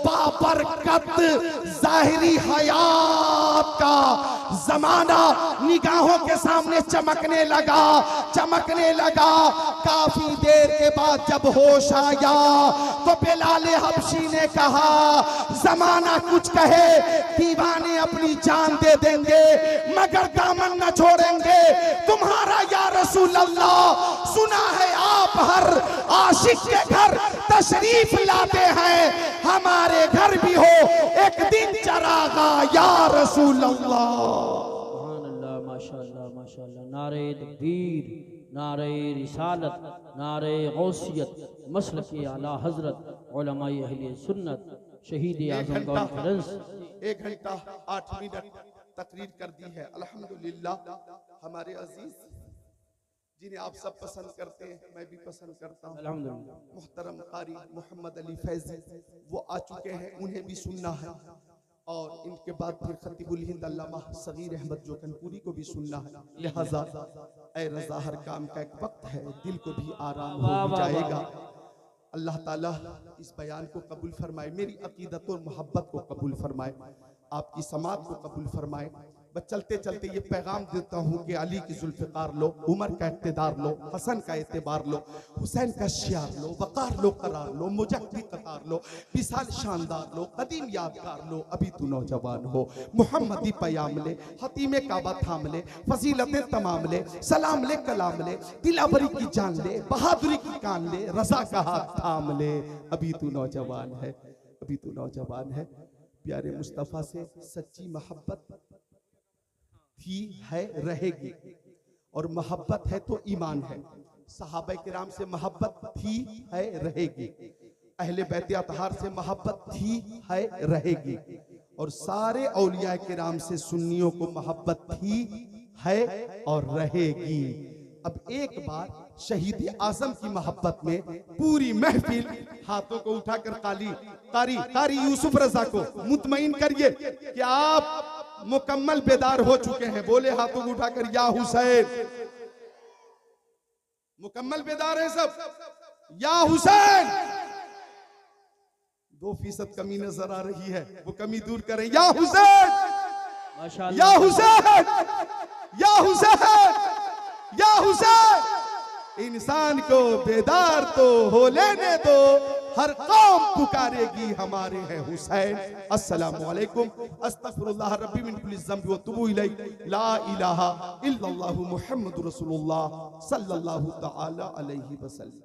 बाबरकत जाहिरी हयात का जमाना निगाहों के सामने चमकने लगा, चमकने लगा। काफी देर के बाद जब होश आया तो बिलाल हबशी ने कहा, जमाना कुछ कहे, दीवाने अपनी जान दे देंगे मगर दामन न छोड़ेंगे तुम्हारा या रसूल अल्लाह। सुना है आप हर आशिक के घर तशरीफ लाते हैं, हमारे घर भी हो एक दिन चरागा या रसूल अल्लाह। माशाअल्लाह माशाअल्लाह। नारे तकबीर, नारे रिसालत, नारे गौसियत, मसलक आला हजरत, उलमाए अहले सुन्नत, शहीद आज़म कॉन्फ्रेंस। 1 घंटा 8 मिनट तकरीर कर दी है। अल्हम्दुलिल्लाह हमारे अजीज जिन्हें आप सब पसंद करते हैं, मैं भी पसंद करता हूँ, अल्हम्दुलिल्लाह, मुहतरम कारी मोहम्मद अली फैजी वो आ चुके हैं, उन्हें भी सुनना है। और इनके बाद फिर खतीबुल हिंद अल्लामा सगीर अहमद जोकनपुरी को भी सुनना है। लिहाजा ऐ रज़ा हर काम का एक वक्त है, दिल को भी आराम हो जाएगा। अल्लाह ताला इस बयान को कबूल फरमाए, मेरी अकीदत और मोहब्बत को कबूल फरमाए, आपकी समात को कबूल फरमाए। बस चलते चलते ये पैगाम देता हूँ कि अली की जुल्फ़िकार लो, उमर का इक़्तिदार लो, हसन का एतबार लो, हुसैन का शियार लो, वक़ार लो, करार लो, मुजद्दिद कतार लो, विसाल शानदार लो, कदीम यादगार लो, अभी तू नौजवान हो। मुहम्मदी पयाम ले, हतीमे काबा थाम ले, फजीलतें तमाम ले, सलाम ले कलाम ले, दिलावरी की जान ले, बहादुरी की कान ले, रज़ा का हाथ थाम ले, अभी तू नौजवान है, अभी तू नौजवान है। प्यारे मुस्तफ़ा से सच्ची मोहब्बत थी, है, रहेगी, और मोहब्बत है तो ईमान है। सहाबा किराम से मोहब्बत थी, है, रहेगी। अहले बैत अतहार से मोहब्बत थी, है, रहेगी। और सारे औलिया किराम से सुन्नियों को मोहब्बत थी, है और रहेगी। अब एक बार शहीद आज़म की मोहब्बत में पूरी महफिल हाथों को उठाकर कारी यूसुफ रजा को मुतमईन करिए कि आप मुकम्मल बेदार हो चुके हैं। बोले हाथों को उठाकर या हुसैन, मुकम्मल बेदार है सब, या हुसैन। 2% कमी नजर आ रही है, वो कमी दूर करें। या हुसैन, या हुसैन, या हुसैन, या हुसैन। इंसान को बेदार तो हो लेने दो, हर कौम पुकारेगी हमारे हैं हुसैन। अस्सलामु अलैकुम, अस्तगफिरुल्लाह रब्बी मिन कुल्ली ज़ंब व तुबू इलैहि, ला इलाहा इल्लल्लाहु मुहम्मदुर रसूलुल्लाह सल्लल्लाहु तआला अलैहि वसल्लम।